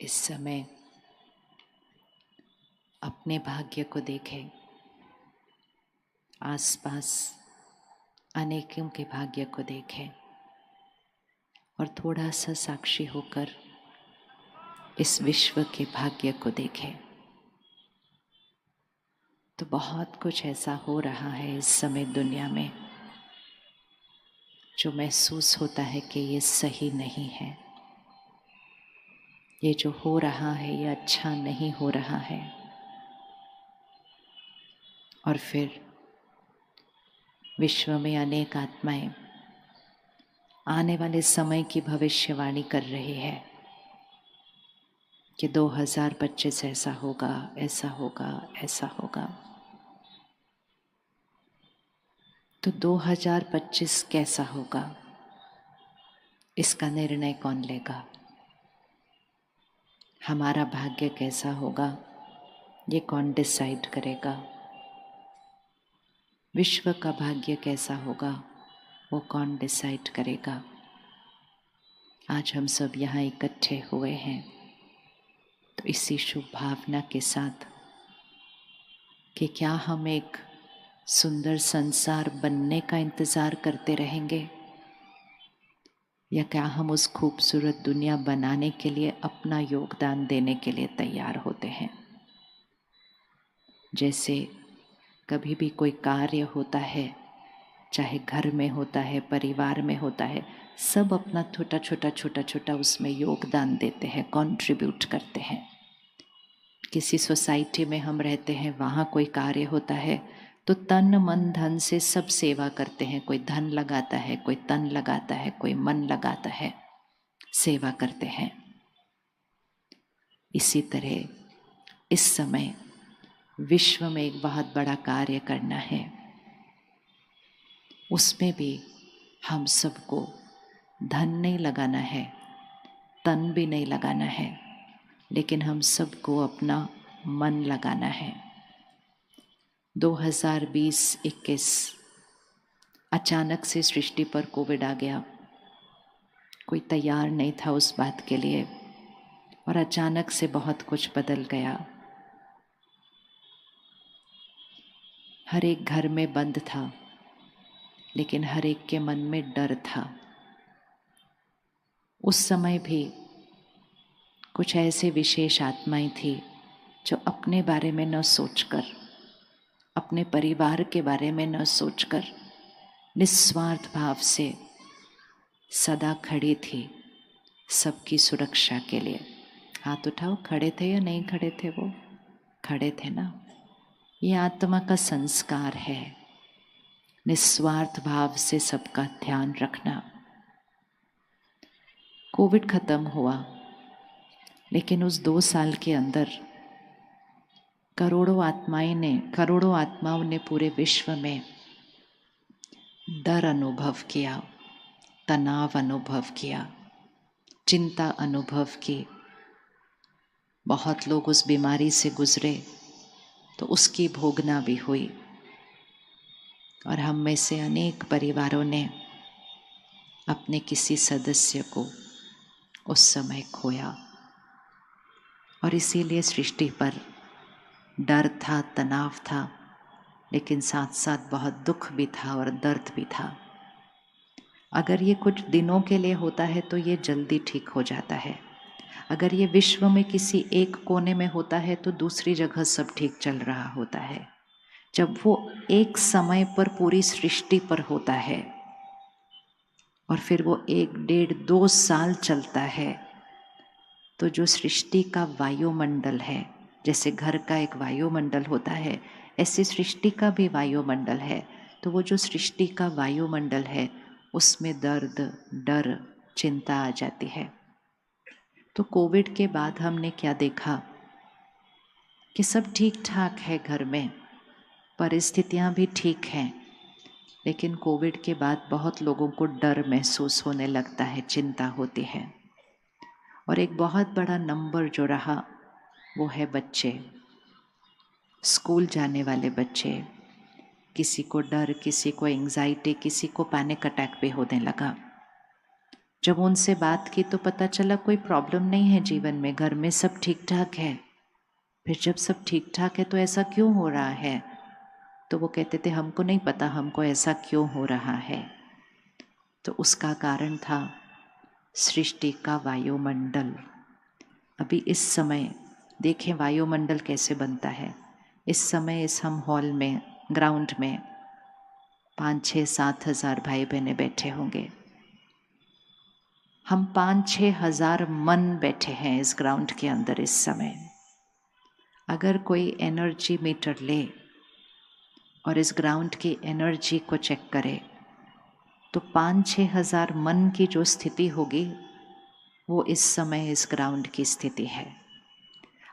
इस समय अपने भाग्य को देखें, आसपास अनेकों के भाग्य को देखें और थोड़ा सा साक्षी होकर इस विश्व के भाग्य को देखें। तो बहुत कुछ ऐसा हो रहा है इस समय दुनिया में जो महसूस होता है कि ये सही नहीं है, ये जो हो रहा है ये अच्छा नहीं हो रहा है। और फिर विश्व में अनेक आत्माएं आने वाले समय की भविष्यवाणी कर रही है कि 2025 ऐसा होगा, ऐसा होगा, ऐसा होगा। तो 2025 कैसा होगा, इसका निर्णय कौन लेगा? हमारा भाग्य कैसा होगा, ये कौन डिसाइड करेगा? विश्व का भाग्य कैसा होगा, वो कौन डिसाइड करेगा? आज हम सब यहाँ इकट्ठे हुए हैं तो इसी शुभ भावना के साथ कि क्या हम एक सुंदर संसार बनने का इंतज़ार करते रहेंगे या क्या हम उस खूबसूरत दुनिया बनाने के लिए अपना योगदान देने के लिए तैयार होते हैं। जैसे कभी भी कोई कार्य होता है, चाहे घर में होता है, परिवार में होता है, सब अपना छोटा छोटा उसमें योगदान देते हैं, कंट्रीब्यूट करते हैं। किसी सोसाइटी में हम रहते हैं, वहाँ कोई कार्य होता है तो तन मन धन से सब सेवा करते हैं। कोई धन लगाता है, कोई तन लगाता है, कोई मन लगाता है, सेवा करते हैं। इसी तरह इस समय विश्व में एक बहुत बड़ा कार्य करना है, उसमें भी हम सबको धन नहीं लगाना है, तन भी नहीं लगाना है, लेकिन हम सबको अपना मन लगाना है। 2020-21 अचानक से सृष्टि पर कोविड आ गया। कोई तैयार नहीं था उस बात के लिए और अचानक से बहुत कुछ बदल गया। हर एक घर में बंद था, लेकिन हर एक के मन में डर था। उस समय भी कुछ ऐसे विशेष आत्माएं थी जो अपने बारे में न सोचकर, अपने परिवार के बारे में न सोचकर निस्वार्थ भाव से सदा खड़ी थी सबकी सुरक्षा के लिए। हाथ उठाओ, खड़े थे या नहीं खड़े थे? वो खड़े थे ना। ये आत्मा का संस्कार है, निस्वार्थ भाव से सबका ध्यान रखना। कोविड खत्म हुआ, लेकिन उस 2 साल के अंदर करोड़ों आत्माओं ने पूरे विश्व में डर अनुभव किया, तनाव अनुभव किया, चिंता अनुभव की। बहुत लोग उस बीमारी से गुजरे तो उसकी भोगना भी हुई और हम में से अनेक परिवारों ने अपने किसी सदस्य को उस समय खोया। और इसीलिए सृष्टि पर डर था, तनाव था, लेकिन साथ साथ बहुत दुख भी था और दर्द भी था। अगर ये कुछ दिनों के लिए होता है तो ये जल्दी ठीक हो जाता है। अगर ये विश्व में किसी एक कोने में होता है तो दूसरी जगह सब ठीक चल रहा होता है। जब वो एक समय पर पूरी सृष्टि पर होता है और फिर वो 1, 1.5, 2 साल चलता है, तो जो सृष्टि का वायुमंडल है, जैसे घर का एक वायुमंडल होता है, ऐसे सृष्टि का भी वायुमंडल है। तो वो जो सृष्टि का वायुमंडल है उसमें दर्द, डर, चिंता आ जाती है। तो कोविड के बाद हमने क्या देखा कि सब ठीक ठाक है, घर में परिस्थितियां भी ठीक हैं, लेकिन कोविड के बाद बहुत लोगों को डर महसूस होने लगता है, चिंता होती है। और एक बहुत बड़ा नंबर जो रहा वो है बच्चे, स्कूल जाने वाले बच्चे। किसी को डर, किसी को एंजाइटी, किसी को पैनिक अटैक भी होने लगा। जब उनसे बात की तो पता चला कोई प्रॉब्लम नहीं है जीवन में, घर में सब ठीक ठाक है। फिर जब सब ठीक ठाक है तो ऐसा क्यों हो रहा है? तो वो कहते थे हमको नहीं पता हमको ऐसा क्यों हो रहा है। तो उसका कारण था सृष्टि का वायुमंडल। अभी इस समय देखें वायुमंडल कैसे बनता है। इस समय इस हम हॉल में, ग्राउंड में 5-6-7 हज़ार भाई बहनें बैठे होंगे। हम 5-6 हज़ार मन बैठे हैं इस ग्राउंड के अंदर इस समय। अगर कोई एनर्जी मीटर ले और इस ग्राउंड की एनर्जी को चेक करे तो 5-6 हज़ार मन की जो स्थिति होगी वो इस समय इस ग्राउंड की स्थिति है।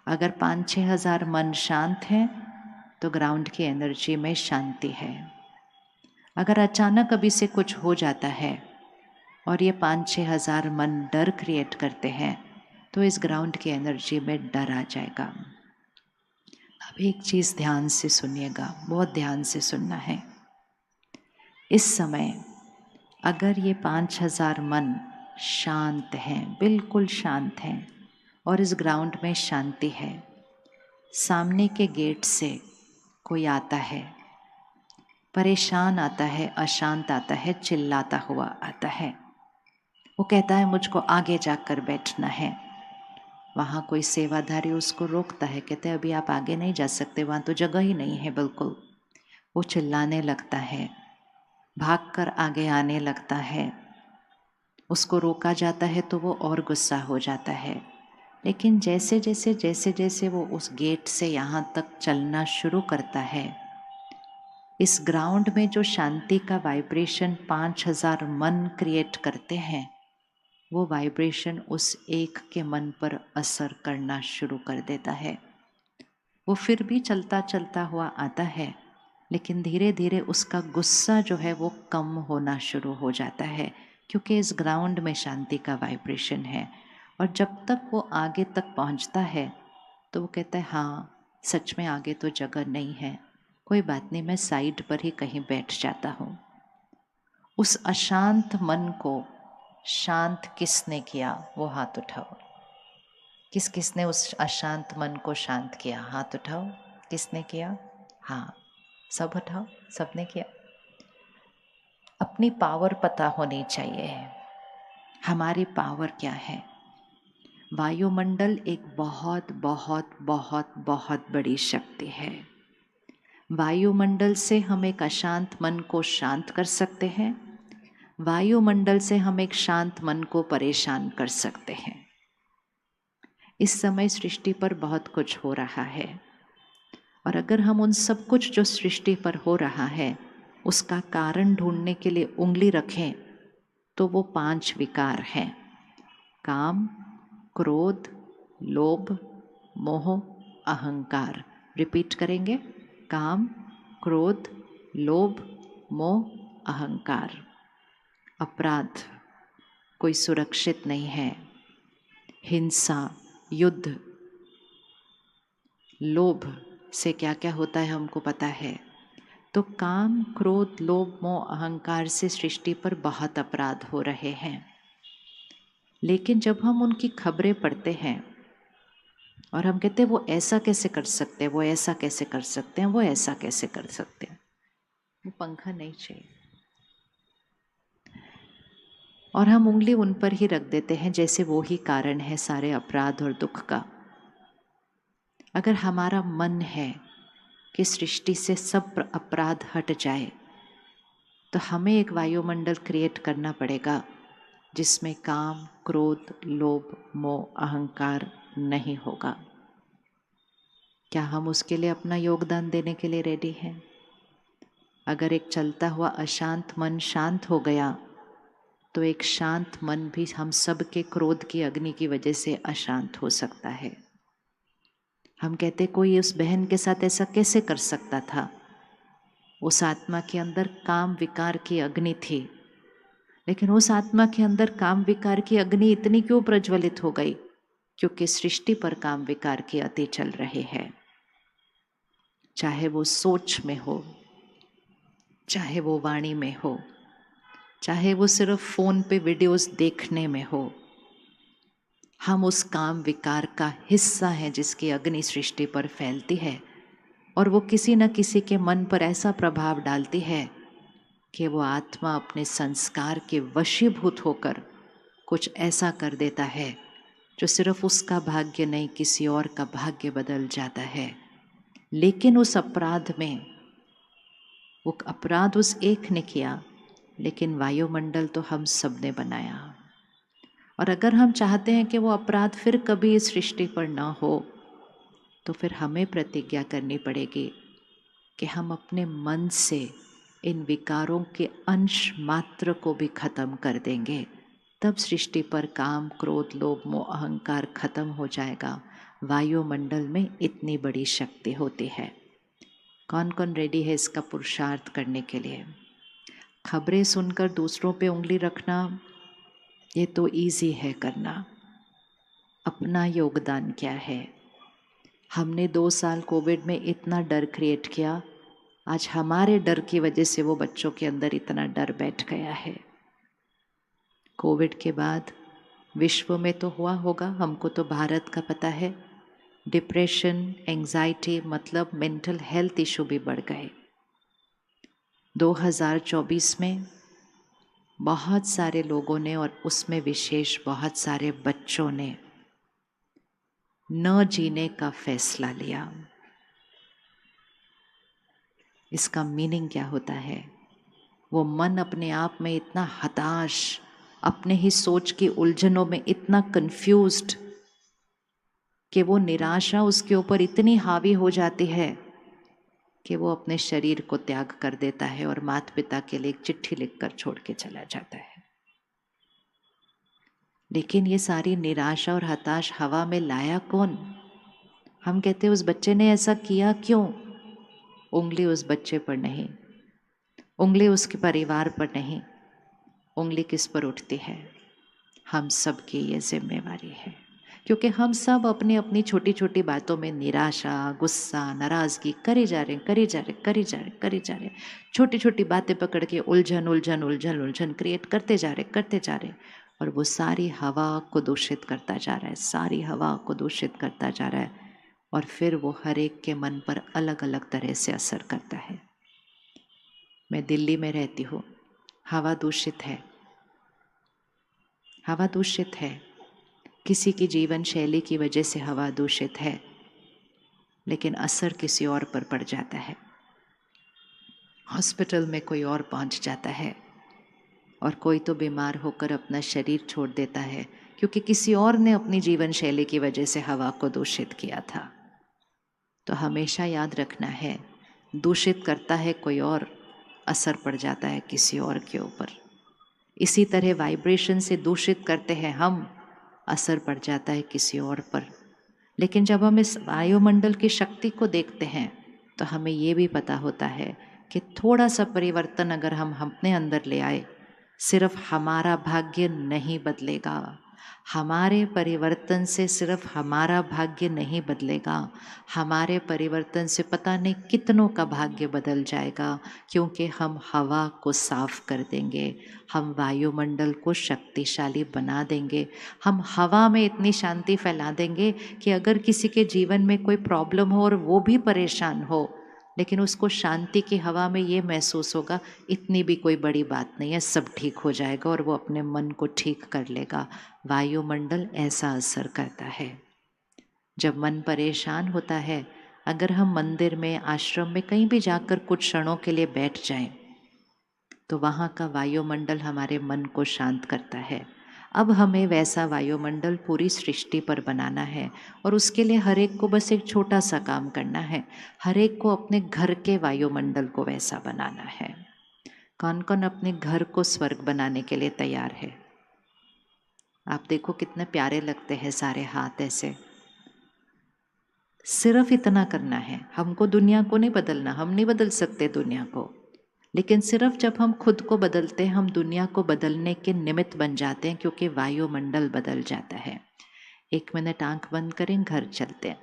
अगर 5-6 हज़ार मन शांत हैं तो ग्राउंड की एनर्जी में शांति है। अगर अचानक अभी से कुछ हो जाता है और ये 5-6 हज़ार मन डर क्रिएट करते हैं तो इस ग्राउंड की एनर्जी में डर आ जाएगा। अब एक चीज़ ध्यान से सुनिएगा, बहुत ध्यान से सुनना है। इस समय अगर ये 5,000 मन शांत हैं, बिल्कुल शांत हैं और इस ग्राउंड में शांति है, सामने के गेट से कोई आता है, परेशान आता है, अशांत आता है, चिल्लाता हुआ आता है, वो कहता है मुझको आगे जाकर बैठना है। वहाँ कोई सेवाधारी उसको रोकता है, कहते हैं अभी आप आगे नहीं जा सकते, वहाँ तो जगह ही नहीं है बिल्कुल। वो चिल्लाने लगता है, भागकर आगे आने लगता है। उसको रोका जाता है तो वो और गुस्सा हो जाता है। लेकिन जैसे जैसे वो उस गेट से यहाँ तक चलना शुरू करता है, इस ग्राउंड में जो शांति का वाइब्रेशन 5,000 मन क्रिएट करते हैं, वो वाइब्रेशन उस एक के मन पर असर करना शुरू कर देता है। वो फिर भी चलता चलता हुआ आता है, लेकिन धीरे धीरे उसका गुस्सा जो है वो कम होना शुरू हो जाता है, क्योंकि इस ग्राउंड में शांति का वाइब्रेशन है। और जब तक वो आगे तक पहुंचता है तो वो कहता है हाँ सच में आगे तो जगह नहीं है, कोई बात नहीं, मैं साइड पर ही कहीं बैठ जाता हूँ। उस अशांत मन को शांत किसने किया? वो हाथ उठाओ। किसने उस अशांत मन को शांत किया? हाथ उठाओ। किसने किया? हाँ, सब उठाओ, सबने किया। अपनी पावर पता होनी चाहिए, हमारी पावर क्या है। वायुमंडल एक बहुत बहुत बहुत बहुत बड़ी शक्ति है। वायुमंडल से हम एक अशांत मन को शांत कर सकते हैं, वायुमंडल से हम एक शांत मन को परेशान कर सकते हैं। इस समय सृष्टि पर बहुत कुछ हो रहा है और अगर हम उन सब कुछ जो सृष्टि पर हो रहा है उसका कारण ढूंढने के लिए उंगली रखें तो वो 5 विकार हैं: काम, क्रोध, लोभ, मोह, अहंकार। रिपीट करेंगे, काम, क्रोध, लोभ, मोह, अहंकार। अपराध, कोई सुरक्षित नहीं है। हिंसा, युद्ध, लोभ से क्या क्या होता है हमको पता है। तो काम, क्रोध, लोभ, मोह, अहंकार से सृष्टि पर बहुत अपराध हो रहे हैं। लेकिन जब हम उनकी खबरें पढ़ते हैं और हम कहते हैं वो ऐसा कैसे कर सकते हैं, वो ऐसा कैसे कर सकते हैं, वो ऐसा कैसे कर सकते हैं, वो पंखा नहीं चाहिए, और हम उंगली उन पर ही रख देते हैं जैसे वो ही कारण है सारे अपराध और दुख का। अगर हमारा मन है कि सृष्टि से सब अपराध हट जाए तो हमें एक वायुमंडल क्रिएट करना पड़ेगा जिसमें काम, क्रोध, लोभ, मोह, अहंकार नहीं होगा। क्या हम उसके लिए अपना योगदान देने के लिए रेडी हैं? अगर एक चलता हुआ अशांत मन शांत हो गया तो एक शांत मन भी हम सब के क्रोध की अग्नि की वजह से अशांत हो सकता है। हम कहते कोई उस बहन के साथ ऐसा कैसे कर सकता था? उस आत्मा के अंदर काम विकार की अग्नि थी, लेकिन उस आत्मा के अंदर काम विकार की अग्नि इतनी क्यों प्रज्वलित हो गई? क्योंकि सृष्टि पर काम विकार की अति चल रहे हैं। चाहे वो सोच में हो, चाहे वो वाणी में हो, चाहे वो सिर्फ फ़ोन पे वीडियोस देखने में हो। हम उस काम विकार का हिस्सा हैं जिसकी अग्नि सृष्टि पर फैलती है और वो किसी न किसी के मन पर ऐसा प्रभाव डालती है कि वो आत्मा अपने संस्कार के वशीभूत होकर कुछ ऐसा कर देता है जो सिर्फ उसका भाग्य नहीं, किसी और का भाग्य बदल जाता है। लेकिन उस अपराध में, वो अपराध उस एक ने किया, लेकिन वायुमंडल तो हम सब ने बनाया। और अगर हम चाहते हैं कि वो अपराध फिर कभी इस सृष्टि पर ना हो, तो फिर हमें प्रतिज्ञा करनी पड़ेगी कि हम अपने मन से इन विकारों के अंश मात्र को भी खत्म कर देंगे। तब सृष्टि पर काम, क्रोध, लोभ, मोह, अहंकार खत्म हो जाएगा। वायुमंडल में इतनी बड़ी शक्ति होती है। कौन कौन रेडी है इसका पुरुषार्थ करने के लिए? खबरें सुनकर दूसरों पे उंगली रखना ये तो इजी है करना। अपना योगदान क्या है? हमने 2 साल कोविड में इतना डर क्रिएट किया, आज हमारे डर की वजह से वो बच्चों के अंदर इतना डर बैठ गया है। कोविड के बाद विश्व में तो हुआ होगा, हमको तो भारत का पता है, डिप्रेशन, एंजाइटी मतलब मेंटल हेल्थ इशू भी बढ़ गए। 2024 में बहुत सारे लोगों ने, और उसमें विशेष बहुत सारे बच्चों ने, न जीने का फैसला लिया। इसका मीनिंग क्या होता है? वो मन अपने आप में इतना हताश, अपने ही सोच की उलझनों में इतना कंफ्यूज्ड कि वो निराशा उसके ऊपर इतनी हावी हो जाती है कि वो अपने शरीर को त्याग कर देता है और माता पिता के लिए एक चिट्ठी लिखकर छोड़ के चला जाता है। लेकिन ये सारी निराशा और हताश हवा में लाया कौन? हम कहते हैं उस बच्चे ने ऐसा किया क्यों? उंगली उस बच्चे पर नहीं, उंगली उसके परिवार पर नहीं, उंगली किस पर उठती है? हम सब की ये जिम्मेवारी है, क्योंकि हम सब अपनी अपनी छोटी छोटी बातों में निराशा, गुस्सा, नाराजगी करे जा रहे करे जा रहे, छोटी छोटी बातें पकड़ के उलझन उलझन उलझन उलझन क्रिएट करते जा रहे, और वो सारी हवा को दूषित करता जा रहा है, सारी हवा को दूषित करता जा रहा है, और फिर वो हर एक के मन पर अलग अलग तरह से असर करता है। मैं दिल्ली में रहती हूँ, हवा दूषित है, हवा दूषित है, किसी की जीवन शैली की वजह से हवा दूषित है, लेकिन असर किसी और पर पड़ जाता है। हॉस्पिटल में कोई और पहुंच जाता है, और कोई तो बीमार होकर अपना शरीर छोड़ देता है, क्योंकि किसी और ने अपनी जीवन शैली की वजह से हवा को दूषित किया था। तो हमेशा याद रखना है, दूषित करता है कोई और, असर पड़ जाता है किसी और के ऊपर। इसी तरह वाइब्रेशन से दूषित करते हैं हम, असर पड़ जाता है किसी और पर। लेकिन जब हम इस वायुमंडल की शक्ति को देखते हैं तो हमें ये भी पता होता है कि थोड़ा सा परिवर्तन अगर हम अपने अंदर ले आए, सिर्फ हमारा भाग्य नहीं बदलेगा, हमारे परिवर्तन से सिर्फ हमारा भाग्य नहीं बदलेगा, हमारे परिवर्तन से पता नहीं कितनों का भाग्य बदल जाएगा, क्योंकि हम हवा को साफ कर देंगे, हम वायुमंडल को शक्तिशाली बना देंगे, हम हवा में इतनी शांति फैला देंगे कि अगर किसी के जीवन में कोई प्रॉब्लम हो और वो भी परेशान हो, लेकिन उसको शांति की हवा में ये महसूस होगा इतनी भी कोई बड़ी बात नहीं है, सब ठीक हो जाएगा, और वो अपने मन को ठीक कर लेगा। वायुमंडल ऐसा असर करता है। जब मन परेशान होता है, अगर हम मंदिर में, आश्रम में, कहीं भी जाकर कुछ क्षणों के लिए बैठ जाएं, तो वहाँ का वायुमंडल हमारे मन को शांत करता है। अब हमें वैसा वायुमंडल पूरी सृष्टि पर बनाना है, और उसके लिए हर एक को बस एक छोटा सा काम करना है, हर एक को अपने घर के वायुमंडल को वैसा बनाना है। कौन कौन अपने घर को स्वर्ग बनाने के लिए तैयार है? आप देखो कितने प्यारे लगते हैं सारे हाथ ऐसे। सिर्फ इतना करना है, हमको दुनिया को नहीं बदलना, हम नहीं बदल सकते दुनिया को, लेकिन सिर्फ जब हम खुद को बदलते हैं, हम दुनिया को बदलने के निमित्त बन जाते हैं, क्योंकि वायुमंडल बदल जाता है। 1 मिनट आंख बंद करें, घर चलते हैं,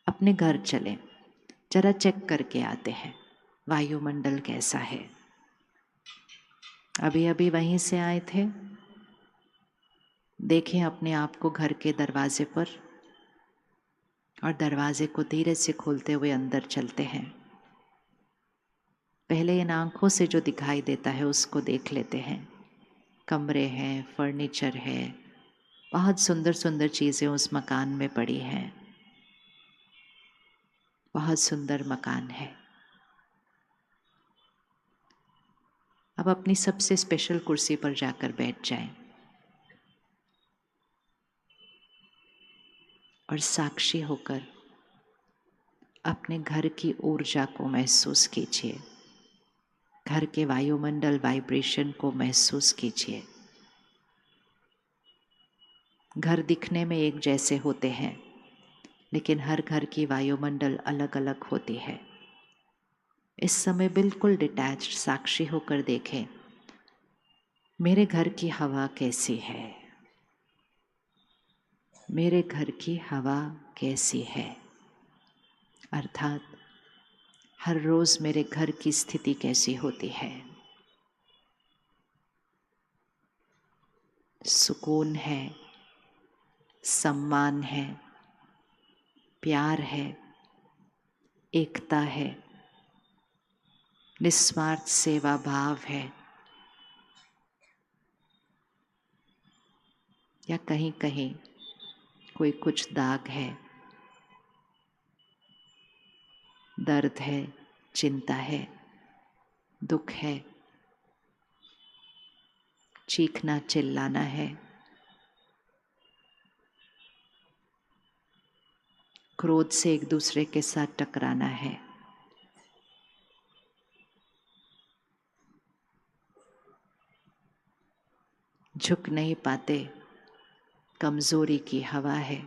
अपने घर चलें, जरा चेक करके आते हैं वायुमंडल कैसा है। अभी अभी वहीं से आए थे, देखें अपने आप को घर के दरवाजे पर और दरवाजे को धीरे से खोलते हुए अंदर चलते हैं। पहले इन आंखों से जो दिखाई देता है उसको देख लेते हैं। कमरे हैं, फर्नीचर है, बहुत सुंदर सुंदर चीज़ें उस मकान में पड़ी हैं। बहुत सुंदर मकान है। अब अपनी सबसे स्पेशल कुर्सी पर जाकर बैठ जाएं और साक्षी होकर अपने घर की ऊर्जा को महसूस कीजिए। घर के वायुमंडल वाइब्रेशन को महसूस कीजिए। घर दिखने में एक जैसे होते हैं, लेकिन हर घर की वायुमंडल अलग अलग होती है। इस समय बिल्कुल डिटैच्ड साक्षी होकर देखें, मेरे घर की हवा कैसी है, मेरे घर की हवा कैसी है। अर्थात हर रोज मेरे घर की स्थिति कैसी होती है। सुकून है, सम्मान है, प्यार है, एकता है, निस्वार्थ सेवा भाव है, या कहीं कहीं कोई कुछ दाग है, दर्द है, चिंता है, दुख है, चीखना चिल्लाना है, क्रोध से एक दूसरे के साथ टकराना है। झुक नहीं पाते, कमजोरी की हवा है।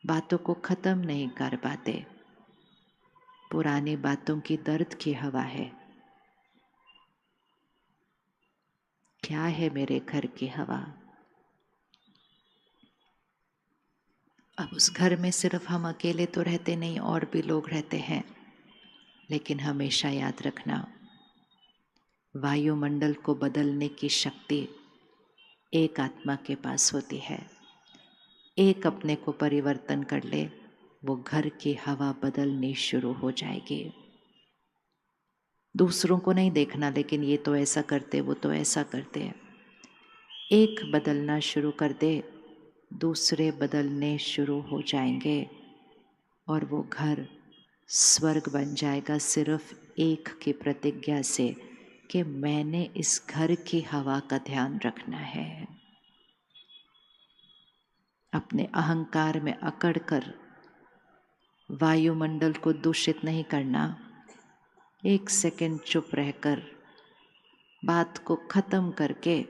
बातों को खत्म नहीं कर पाते, पुरानी बातों की दर्द की हवा है। क्या है मेरे घर की हवा? अब उस घर में सिर्फ हम अकेले तो रहते नहीं, और भी लोग रहते हैं। लेकिन हमेशा याद रखना, वायुमंडल को बदलने की शक्ति एक आत्मा के पास होती है। एक अपने को परिवर्तन कर ले, वो घर की हवा बदलनी शुरू हो जाएगी। दूसरों को नहीं देखना, लेकिन ये तो ऐसा करते, वो तो ऐसा करते। एक बदलना शुरू कर दे, दूसरे बदलने शुरू हो जाएंगे और वो घर स्वर्ग बन जाएगा, सिर्फ एक की प्रतिज्ञा से कि मैंने इस घर की हवा का ध्यान रखना है। अपने अहंकार में अकड़ कर वायुमंडल को दूषित नहीं करना। एक सेकंड चुप रहकर बात को खत्म करके,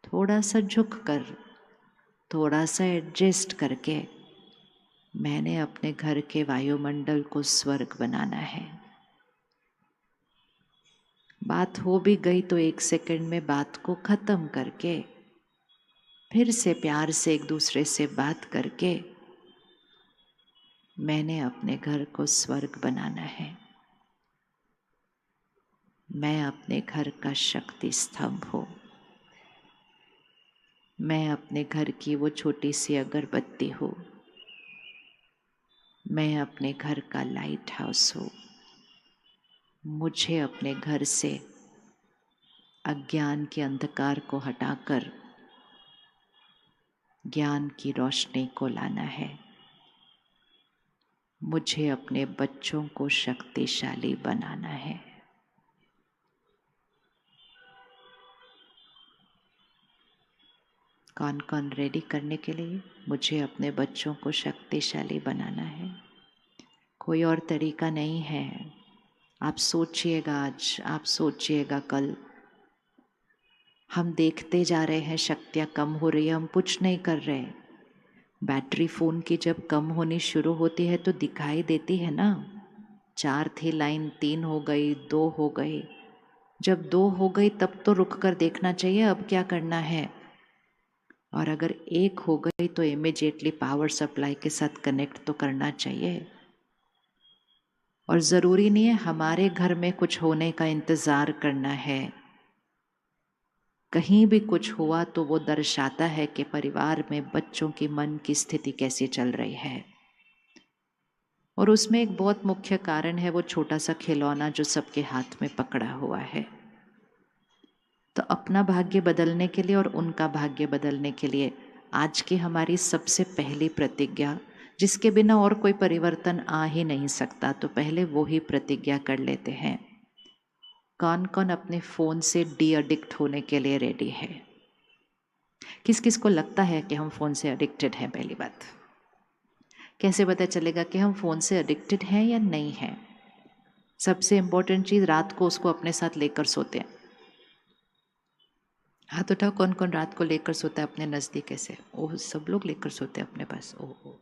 थोड़ा सा झुक कर, थोड़ा सा एडजस्ट करके, मैंने अपने घर के वायुमंडल को स्वर्ग बनाना है। बात हो भी गई तो एक सेकंड में बात को खत्म करके, फिर से प्यार से एक दूसरे से बात करके, मैंने अपने घर को स्वर्ग बनाना है। मैं अपने घर का शक्ति स्तंभ हूँ। मैं अपने घर की वो छोटी सी अगरबत्ती हूँ। मैं अपने घर का लाइट हाउस हूँ। मुझे अपने घर से अज्ञान के अंधकार को हटाकर ज्ञान की रोशनी को लाना है। मुझे अपने बच्चों को शक्तिशाली बनाना है। कौन कौन रेडी करने के लिए? मुझे अपने बच्चों को शक्तिशाली बनाना है। कोई और तरीका नहीं है। आप सोचिएगा आज, आप सोचिएगा कल। हम देखते जा रहे हैं शक्तियाँ कम हो रही है, हम कुछ नहीं कर रहे। बैटरी फ़ोन की जब कम होनी शुरू होती है तो दिखाई देती है ना। 4 थी लाइन, 3 हो गई, 2 हो गई। जब 2 हो गई तब तो रुक कर देखना चाहिए अब क्या करना है। और अगर 1 हो गई तो इमीडिएटली पावर सप्लाई के साथ कनेक्ट तो करना चाहिए। और ज़रूरी नहीं है हमारे घर में कुछ होने का इंतज़ार करना है। कहीं भी कुछ हुआ तो वो दर्शाता है कि परिवार में बच्चों की मन की स्थिति कैसी चल रही है। और उसमें एक बहुत मुख्य कारण है वो छोटा सा खिलौना जो सबके हाथ में पकड़ा हुआ है। तो अपना भाग्य बदलने के लिए और उनका भाग्य बदलने के लिए आज की हमारी सबसे पहली प्रतिज्ञा, जिसके बिना और कोई परिवर्तन आ ही नहीं सकता, तो पहले वो ही प्रतिज्ञा कर लेते हैं। कौन कौन अपने फ़ोन से डी एडिक्ट होने के लिए रेडी है? किस किस को लगता है कि हम फ़ोन से एडिक्टेड हैं? पहली बात, कैसे पता चलेगा कि हम फ़ोन से एडिक्टेड हैं या नहीं हैं? सबसे इम्पोर्टेंट चीज़, रात को उसको अपने साथ लेकर सोते हैं। हाथ उठाओ, कौन कौन रात को लेकर सोता है अपने नज़दीक? ऐसे ओह, सब लोग लेकर सोते हैं अपने पास। ओह ओह,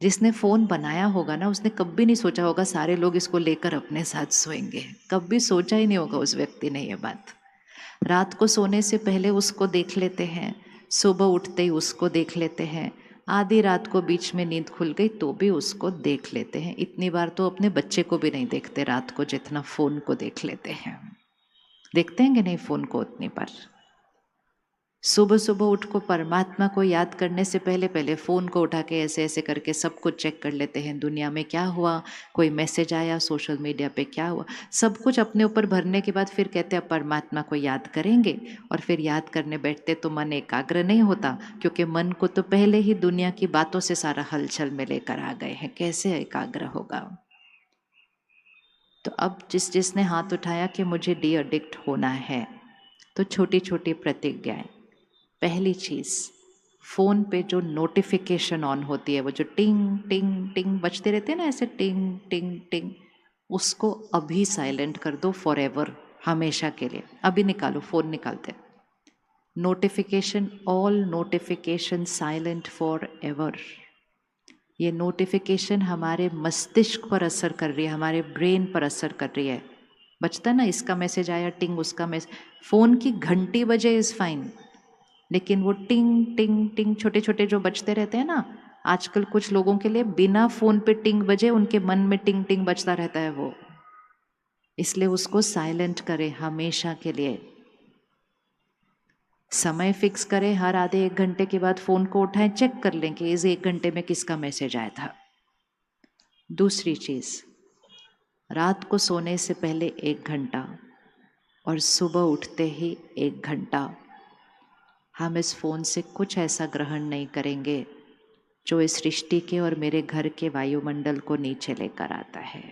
जिसने फ़ोन बनाया होगा ना, उसने कभी नहीं सोचा होगा सारे लोग इसको लेकर अपने साथ सोएंगे। कभी सोचा ही नहीं होगा उस व्यक्ति ने ये बात। रात को सोने से पहले उसको देख लेते हैं, सुबह उठते ही उसको देख लेते हैं, आधी रात को बीच में नींद खुल गई तो भी उसको देख लेते हैं। इतनी बार तो अपने बच्चे को भी नहीं देखते रात को जितना फ़ोन को देख लेते हैं। देखते हैं कि नहीं फ़ोन को उतनी बार? सुबह सुबह उठ को परमात्मा को याद करने से पहले पहले फ़ोन को उठा के ऐसे ऐसे करके सब कुछ चेक कर लेते हैं। दुनिया में क्या हुआ, कोई मैसेज आया, सोशल मीडिया पे क्या हुआ, सब कुछ अपने ऊपर भरने के बाद फिर कहते हैं परमात्मा को याद करेंगे। और फिर याद करने बैठते तो मन एकाग्र नहीं होता, क्योंकि मन को तो पहले ही दुनिया की बातों से सारा हलचल में लेकर आ गए हैं। कैसे एकाग्र होगा? तो अब जिसने हाथ उठाया कि मुझे डी एडिक्ट होना है, तो छोटी छोटी प्रतिज्ञाएं। पहली चीज़, फ़ोन पे जो नोटिफिकेशन ऑन होती है, वो जो टिंग टिंग टिंग बजते रहते हैं ना, ऐसे टिंग टिंग टिंग, उसको अभी साइलेंट कर दो फॉर एवर, हमेशा के लिए। अभी निकालो, फ़ोन निकालते, notification, all notification silent for ever. ये नोटिफिकेशन हमारे मस्तिष्क पर असर कर रही है, हमारे ब्रेन पर असर कर रही है। बचता ना, इसका मैसेज आया टिंग, उसका मैसेज। फ़ोन की घंटी बजे इज़ फाइन, लेकिन वो टिंग टिंग टिंग छोटे छोटे जो बजते रहते हैं ना, आजकल कुछ लोगों के लिए बिना फ़ोन पे टिंग बजे उनके मन में टिंग टिंग बजता रहता है वो। इसलिए उसको साइलेंट करें हमेशा के लिए। समय फिक्स करें, हर आधे एक घंटे के बाद फ़ोन को उठाएं, चेक कर लें कि इस एक घंटे में किसका मैसेज आया था। दूसरी चीज़, रात को सोने से पहले 1 घंटा और सुबह उठते ही 1 घंटा हम इस फ़ोन से कुछ ऐसा ग्रहण नहीं करेंगे जो इस सृष्टि के और मेरे घर के वायुमंडल को नीचे लेकर आता है।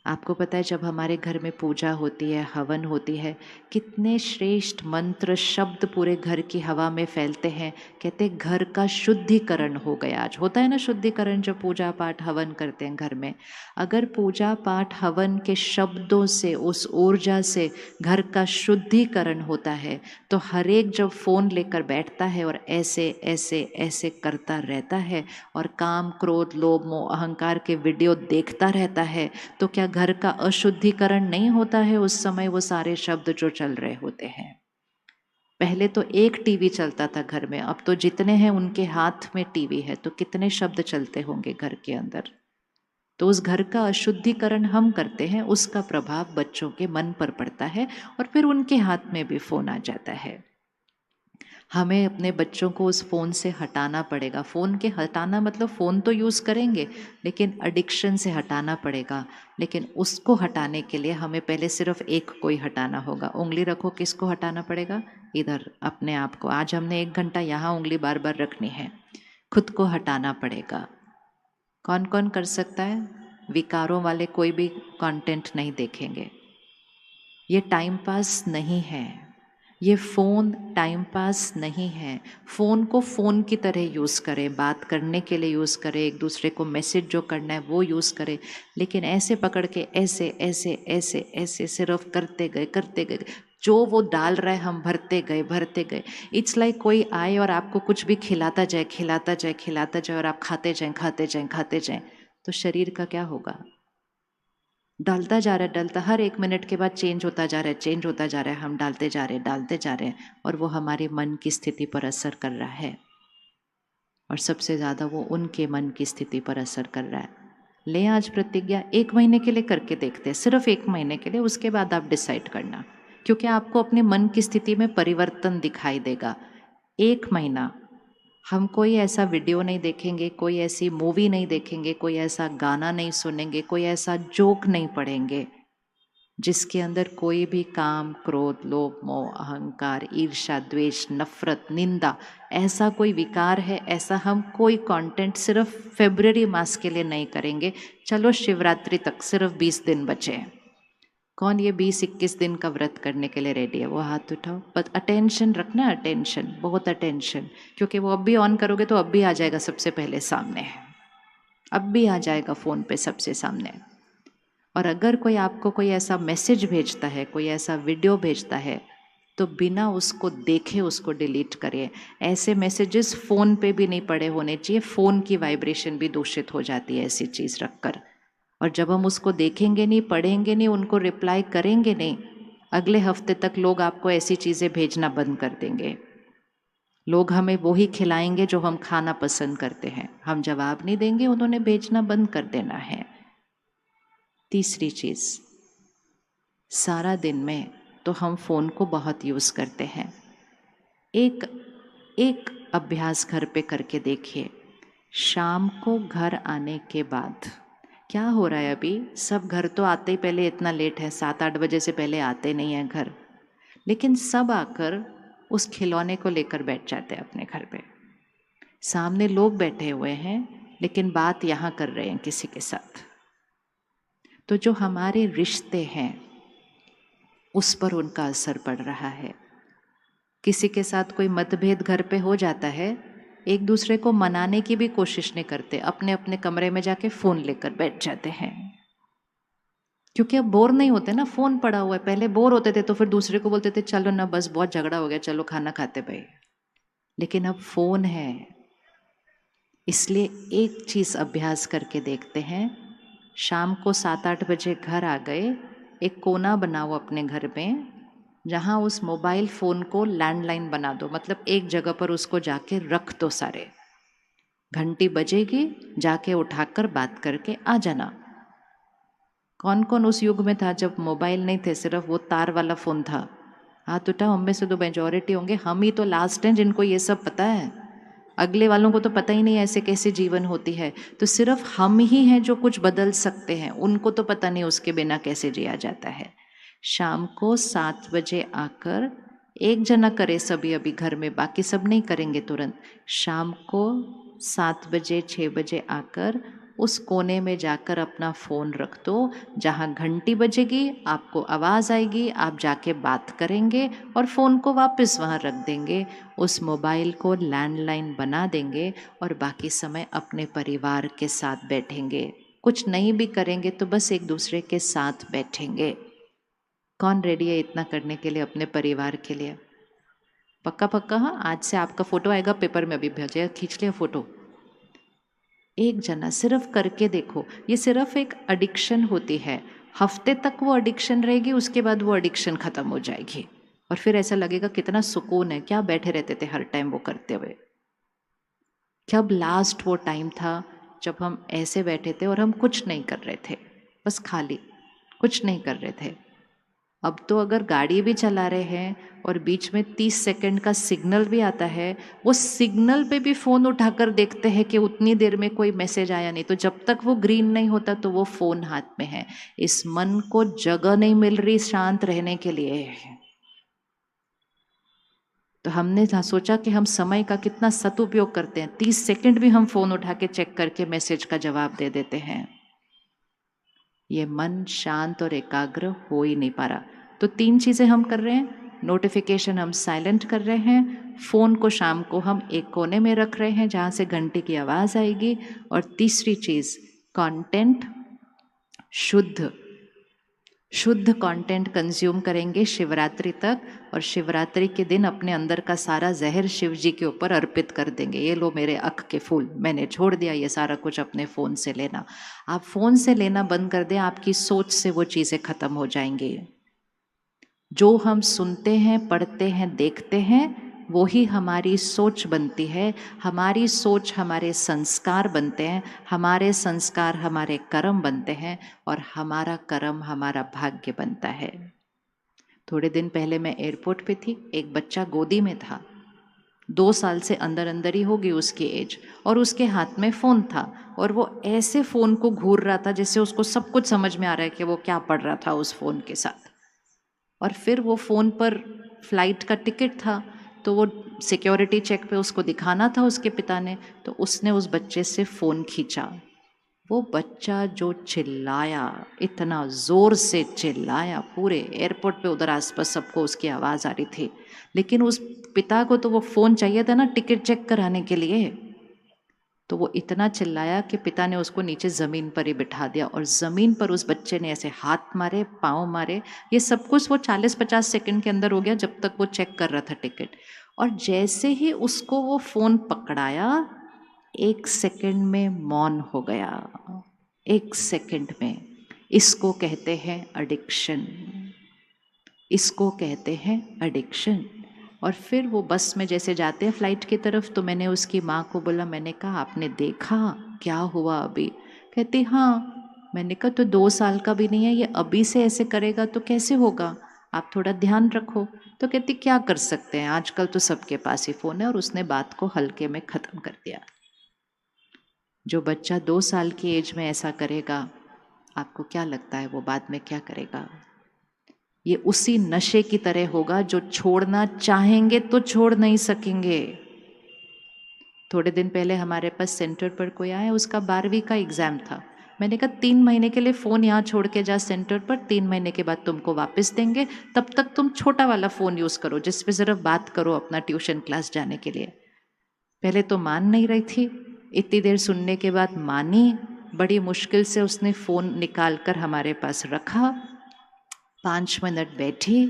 आपको पता है, जब हमारे घर में पूजा होती है, हवन होती है, कितने श्रेष्ठ मंत्र शब्द पूरे घर की हवा में फैलते हैं। कहते घर का शुद्धिकरण हो गया। आज होता है ना शुद्धिकरण, जब पूजा पाठ हवन करते हैं घर में। अगर पूजा पाठ हवन के शब्दों से, उस ऊर्जा से घर का शुद्धिकरण होता है, तो हर एक जब फ़ोन लेकर बैठता है और ऐसे ऐसे ऐसे करता रहता है और काम क्रोध लोभ मोह अहंकार के वीडियो देखता रहता है, तो क्या घर का अशुद्धिकरण नहीं होता है उस समय वो सारे शब्द जो चल रहे होते हैं? पहले तो एक टीवी चलता था घर में, अब तो जितने हैं उनके हाथ में टीवी है, तो कितने शब्द चलते होंगे घर के अंदर। तो उस घर का अशुद्धिकरण हम करते हैं, उसका प्रभाव बच्चों के मन पर पड़ता है और फिर उनके हाथ में भी फ़ोन आ जाता है। हमें अपने बच्चों को उस फ़ोन से हटाना पड़ेगा। फ़ोन के हटाना मतलब फ़ोन तो यूज़ करेंगे, लेकिन एडिक्शन से हटाना पड़ेगा। लेकिन उसको हटाने के लिए हमें पहले सिर्फ एक को ही हटाना होगा। उंगली रखो, किसको हटाना पड़ेगा? इधर, अपने आप को। आज हमने 1 घंटा यहाँ उंगली बार बार रखनी है, खुद को हटाना पड़ेगा। कौन कौन कर सकता है? विकारों वाले कोई भी कंटेंट नहीं देखेंगे। ये टाइम पास नहीं है, ये फ़ोन टाइम पास नहीं है। फ़ोन को फ़ोन की तरह यूज़ करें, बात करने के लिए यूज़ करें, एक दूसरे को मैसेज जो करना है वो यूज़ करें, लेकिन ऐसे पकड़ के ऐसे ऐसे ऐसे ऐसे सिर्फ करते गए, जो वो डाल रहा है हम भरते गए। इट्स लाइक कोई आए और आपको कुछ भी खिलाता जाए खिलाता जाए खिलाता जाए और आप खाते जाएं खाते जाएं खाते जाएं, तो शरीर का क्या होगा? डालता जा रहा है, डालता, हर 1 मिनट के बाद चेंज होता जा रहा है, चेंज होता जा रहा है, हम डालते जा रहे हैं डालते जा रहे हैं, और वो हमारे मन की स्थिति पर असर कर रहा है। और सबसे ज़्यादा वो उनके मन की स्थिति पर असर कर रहा है। ले आज प्रतिज्ञा, 1 महीने के लिए करके देखते हैं, सिर्फ 1 महीने के लिए, उसके बाद आप डिसाइड करना, क्योंकि आपको अपने मन की स्थिति में परिवर्तन दिखाई देगा। 1 महीना हम कोई ऐसा वीडियो नहीं देखेंगे, कोई ऐसी मूवी नहीं देखेंगे, कोई ऐसा गाना नहीं सुनेंगे, कोई ऐसा जोक नहीं पढ़ेंगे जिसके अंदर कोई भी काम, क्रोध, लोभ, मोह, अहंकार, ईर्ष्या, द्वेष, नफरत, निंदा, ऐसा कोई विकार है, ऐसा हम कोई कंटेंट सिर्फ फरवरी मास के लिए नहीं करेंगे। चलो शिवरात्रि तक सिर्फ 20 दिन बचे हैं। कौन ये 20-21 दिन का व्रत करने के लिए रेडी है? वो हाथ उठाओ। बट अटेंशन रखना, अटेंशन, बहुत अटेंशन, क्योंकि वो अब भी ऑन करोगे तो अब भी आ जाएगा सबसे पहले सामने, अब भी आ जाएगा फ़ोन पे सबसे सामने। और अगर कोई आपको कोई ऐसा मैसेज भेजता है, कोई ऐसा वीडियो भेजता है, तो बिना उसको देखे उसको डिलीट करिए। ऐसे मैसेजेस फ़ोन पे भी नहीं पड़े होने चाहिए, फ़ोन की वाइब्रेशन भी दूषित हो जाती है ऐसी चीज़ रखकर। और जब हम उसको देखेंगे नहीं, पढ़ेंगे नहीं, उनको रिप्लाई करेंगे नहीं, अगले हफ्ते तक लोग आपको ऐसी चीज़ें भेजना बंद कर देंगे। लोग हमें वही खिलाएंगे जो हम खाना पसंद करते हैं, हम जवाब नहीं देंगे, उन्होंने भेजना बंद कर देना है। तीसरी चीज़, सारा दिन में तो हम फ़ोन को बहुत यूज़ करते हैं। एक एक अभ्यास घर पे करके देखिए। शाम को घर आने के बाद क्या हो रहा है, अभी सब घर तो आते ही पहले इतना लेट है, 7-8 बजे से पहले आते नहीं हैं घर, लेकिन सब आकर उस खिलौने को लेकर बैठ जाते हैं अपने घर पे। सामने लोग बैठे हुए हैं लेकिन बात यहाँ कर रहे हैं किसी के साथ। तो जो हमारे रिश्ते हैं उस पर उनका असर पड़ रहा है। किसी के साथ कोई मतभेद घर पे हो जाता है, एक दूसरे को मनाने की भी कोशिश नहीं करते, अपने अपने कमरे में जाके फ़ोन लेकर बैठ जाते हैं, क्योंकि अब बोर नहीं होते ना, फ़ोन पड़ा हुआ है। पहले बोर होते थे तो फिर दूसरे को बोलते थे चलो ना, बस बहुत झगड़ा हो गया, चलो खाना खाते भाई। लेकिन अब फ़ोन है, इसलिए एक चीज़ अभ्यास करके देखते हैं। शाम को 7-8 बजे घर आ गए, एक कोना बनाओ अपने घर में, जहाँ उस मोबाइल फ़ोन को लैंडलाइन बना दो, मतलब एक जगह पर उसको जाके रख दो सारे। घंटी बजेगी, जाके उठाकर बात करके आ जाना। कौन कौन उस युग में था जब मोबाइल नहीं थे, सिर्फ वो तार वाला फ़ोन था? हाथ उठाओ। हम में से तो मेजॉरिटी होंगे, हम ही तो लास्ट हैं जिनको ये सब पता है। अगले वालों को तो पता ही नहीं ऐसे कैसे जीवन होती है। तो सिर्फ हम ही हैं जो कुछ बदल सकते हैं, उनको तो पता नहीं उसके बिना कैसे जिया जाता है। शाम को 7 बजे आकर एक जना करे सभी अभी घर में, बाकी सब नहीं करेंगे तुरंत। शाम को 7 बजे 6 बजे आकर उस कोने में जाकर अपना फ़ोन रख दो, जहाँ घंटी बजेगी आपको आवाज़ आएगी, आप जाके बात करेंगे और फ़ोन को वापस वहाँ रख देंगे। उस मोबाइल को लैंडलाइन बना देंगे और बाकी समय अपने परिवार के साथ बैठेंगे। कुछ नहीं भी करेंगे तो बस एक दूसरे के साथ बैठेंगे। कौन रेडी है इतना करने के लिए अपने परिवार के लिए? पक्का पक्का? हाँ, आज से आपका फ़ोटो आएगा पेपर में, अभी भेजे, खींच लिया फ़ोटो। एक जना सिर्फ करके देखो। ये सिर्फ एक एडिक्शन होती है, हफ्ते तक वो एडिक्शन रहेगी, उसके बाद वो एडिक्शन ख़त्म हो जाएगी और फिर ऐसा लगेगा कितना सुकून है, क्या बैठे रहते थे हर टाइम वो करते हुए। कब लास्ट वो टाइम था जब हम ऐसे बैठे थे और हम कुछ नहीं कर रहे थे, बस खाली कुछ नहीं कर रहे थे। अब तो अगर गाड़ी भी चला रहे हैं और बीच में 30 सेकंड का सिग्नल भी आता है, वो सिग्नल पे भी फ़ोन उठाकर देखते हैं कि उतनी देर में कोई मैसेज आया नहीं, तो जब तक वो ग्रीन नहीं होता तो वो फ़ोन हाथ में है। इस मन को जगह नहीं मिल रही शांत रहने के लिए। तो हमने सोचा कि हम समय का कितना सदुपयोग करते हैं, 30 सेकंड भी हम फ़ोन उठा के चेक करके मैसेज का जवाब दे देते हैं। ये मन शांत और एकाग्र हो ही नहीं पा रहा। तो 3 चीज़ें हम कर रहे हैं। नोटिफिकेशन हम साइलेंट कर रहे हैं, फ़ोन को शाम को हम एक कोने में रख रहे हैं जहाँ से घंटी की आवाज़ आएगी, और तीसरी चीज़ कंटेंट, शुद्ध कंटेंट कंज्यूम करेंगे शिवरात्रि तक, और शिवरात्रि के दिन अपने अंदर का सारा जहर शिव जी के ऊपर अर्पित कर देंगे। ये लो मेरे अख के फूल, मैंने छोड़ दिया ये सारा कुछ अपने फ़ोन से लेना। आप फ़ोन से लेना बंद कर दें, आपकी सोच से वो चीज़ें ख़त्म हो जाएंगी। जो हम सुनते हैं, पढ़ते हैं, देखते हैं, वो ही हमारी सोच बनती है, हमारी सोच हमारे संस्कार बनते हैं, हमारे संस्कार हमारे कर्म बनते हैं और हमारा कर्म हमारा भाग्य बनता है। थोड़े दिन पहले मैं एयरपोर्ट पे थी, एक बच्चा गोदी में था, 2 साल से अंदर अंदर ही होगी उसकी एज, और उसके हाथ में फ़ोन था और वो ऐसे फ़ोन को घूर रहा था जैसे उसको सब कुछ समझ में आ रहा है कि वो क्या पढ़ रहा था उस फ़ोन के साथ। और फिर वो फ़ोन पर फ्लाइट का टिकट था, तो वो सिक्योरिटी चेक पे उसको दिखाना था उसके पिता ने, तो उसने उस बच्चे से फ़ोन खींचा। वो बच्चा जो चिल्लाया, इतना ज़ोर से चिल्लाया, पूरे एयरपोर्ट पे उधर आसपास सबको उसकी आवाज़ आ रही थी। लेकिन उस पिता को तो वो फ़ोन चाहिए था ना टिकट चेक कराने के लिए। तो वो इतना चिल्लाया कि पिता ने उसको नीचे ज़मीन पर ही बिठा दिया और ज़मीन पर उस बच्चे ने ऐसे हाथ मारे, पाँव मारे। ये सब कुछ वो 40-50 सेकंड के अंदर हो गया जब तक वो चेक कर रहा था टिकट। और जैसे ही उसको वो फ़ोन पकड़ाया, 1 सेकंड में मौन हो गया। 1 सेकंड में। इसको कहते हैं एडिक्शन। इसको कहते हैं एडिक्शन। और फिर वो बस में जैसे जाते हैं फ्लाइट की तरफ, तो मैंने उसकी माँ को बोला, मैंने कहा आपने देखा क्या हुआ अभी? कहती हाँ। मैंने कहा तो 2 साल का भी नहीं है, ये अभी से ऐसे करेगा तो कैसे होगा, आप थोड़ा ध्यान रखो। तो कहती क्या कर सकते हैं, आजकल तो सबके पास ही फ़ोन है, और उसने बात को हल्के में ख़त्म कर दिया। जो बच्चा 2 साल की एज में ऐसा करेगा, आपको क्या लगता है वो बाद में क्या करेगा? ये उसी नशे की तरह होगा जो छोड़ना चाहेंगे तो छोड़ नहीं सकेंगे। थोड़े दिन पहले हमारे पास सेंटर पर कोई आया, उसका 12वीं का एग्ज़ाम था। मैंने कहा 3 महीने के लिए फ़ोन यहाँ छोड़ के जा सेंटर पर, 3 महीने के बाद तुमको वापस देंगे, तब तक तुम छोटा वाला फ़ोन यूज़ करो जिस पे सिर्फ बात करो अपना ट्यूशन क्लास जाने के लिए। पहले तो मान नहीं रही थी, इतनी देर सुनने के बाद मानी। बड़ी मुश्किल से उसने फ़ोन निकाल कर हमारे पास रखा, 5 मिनट बैठी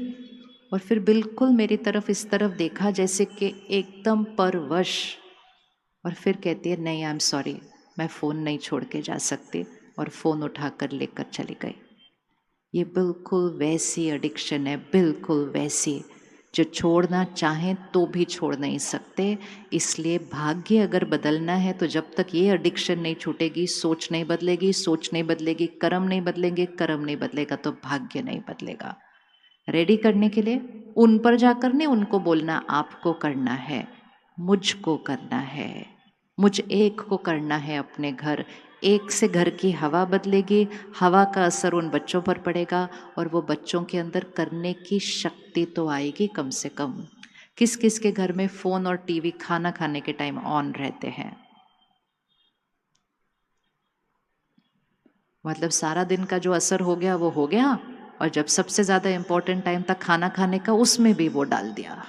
और फिर बिल्कुल मेरी तरफ इस तरफ देखा जैसे कि एकदम परवश, और फिर कहती है नहीं, आई एम सॉरी, मैं फ़ोन नहीं छोड़ के जा सकती, और फ़ोन उठाकर लेकर चली गई। ये बिल्कुल वैसी एडिक्शन है, बिल्कुल वैसी, जो छोड़ना चाहें तो भी छोड़ नहीं सकते। इसलिए भाग्य अगर बदलना है तो जब तक ये एडिक्शन नहीं छूटेगी, सोच नहीं बदलेगी, सोच नहीं बदलेगी, कर्म नहीं बदलेंगे, कर्म नहीं बदलेगा तो भाग्य नहीं बदलेगा। रेडी करने के लिए उन पर जाकर नहीं उनको बोलना आपको करना है, मुझको करना है, मुझ एक को करना है अपने घर। एक से घर की हवा बदलेगी, हवा का असर उन बच्चों पर पड़ेगा और वो बच्चों के अंदर करने की शक्ति तो आएगी कम से कम। किस किस के घर में फ़ोन और टीवी खाना खाने के टाइम ऑन रहते हैं? मतलब सारा दिन का जो असर हो गया वो हो गया, और जब सबसे ज़्यादा इम्पोर्टेंट टाइम था खाना खाने का, उसमें भी वो डाल दिया।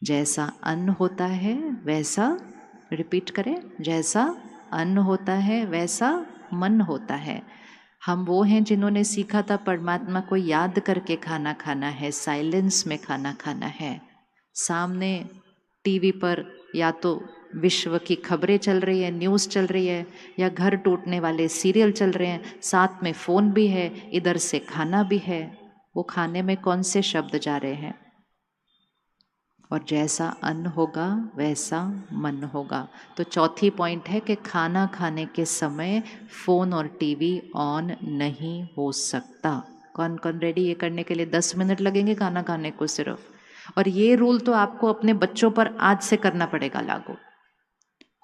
जैसा अन्न होता है वैसा, रिपीट करें, जैसा अन्न होता है वैसा मन होता है। हम वो हैं जिन्होंने सीखा था परमात्मा को याद करके खाना खाना है, साइलेंस में खाना खाना है। सामने टीवी पर या तो विश्व की खबरें चल रही है, न्यूज़ चल रही है, या घर टूटने वाले सीरियल चल रहे हैं, साथ में फ़ोन भी है, इधर से खाना भी है। वो खाने में कौन से शब्द जा रहे हैं? और जैसा अन्न होगा वैसा मन होगा। तो चौथी पॉइंट है कि खाना खाने के समय फ़ोन और टीवी ऑन नहीं हो सकता। कौन कौन रेडी ये करने के लिए? 10 मिनट लगेंगे खाना खाने को सिर्फ। और ये रूल तो आपको अपने बच्चों पर आज से करना पड़ेगा लागू।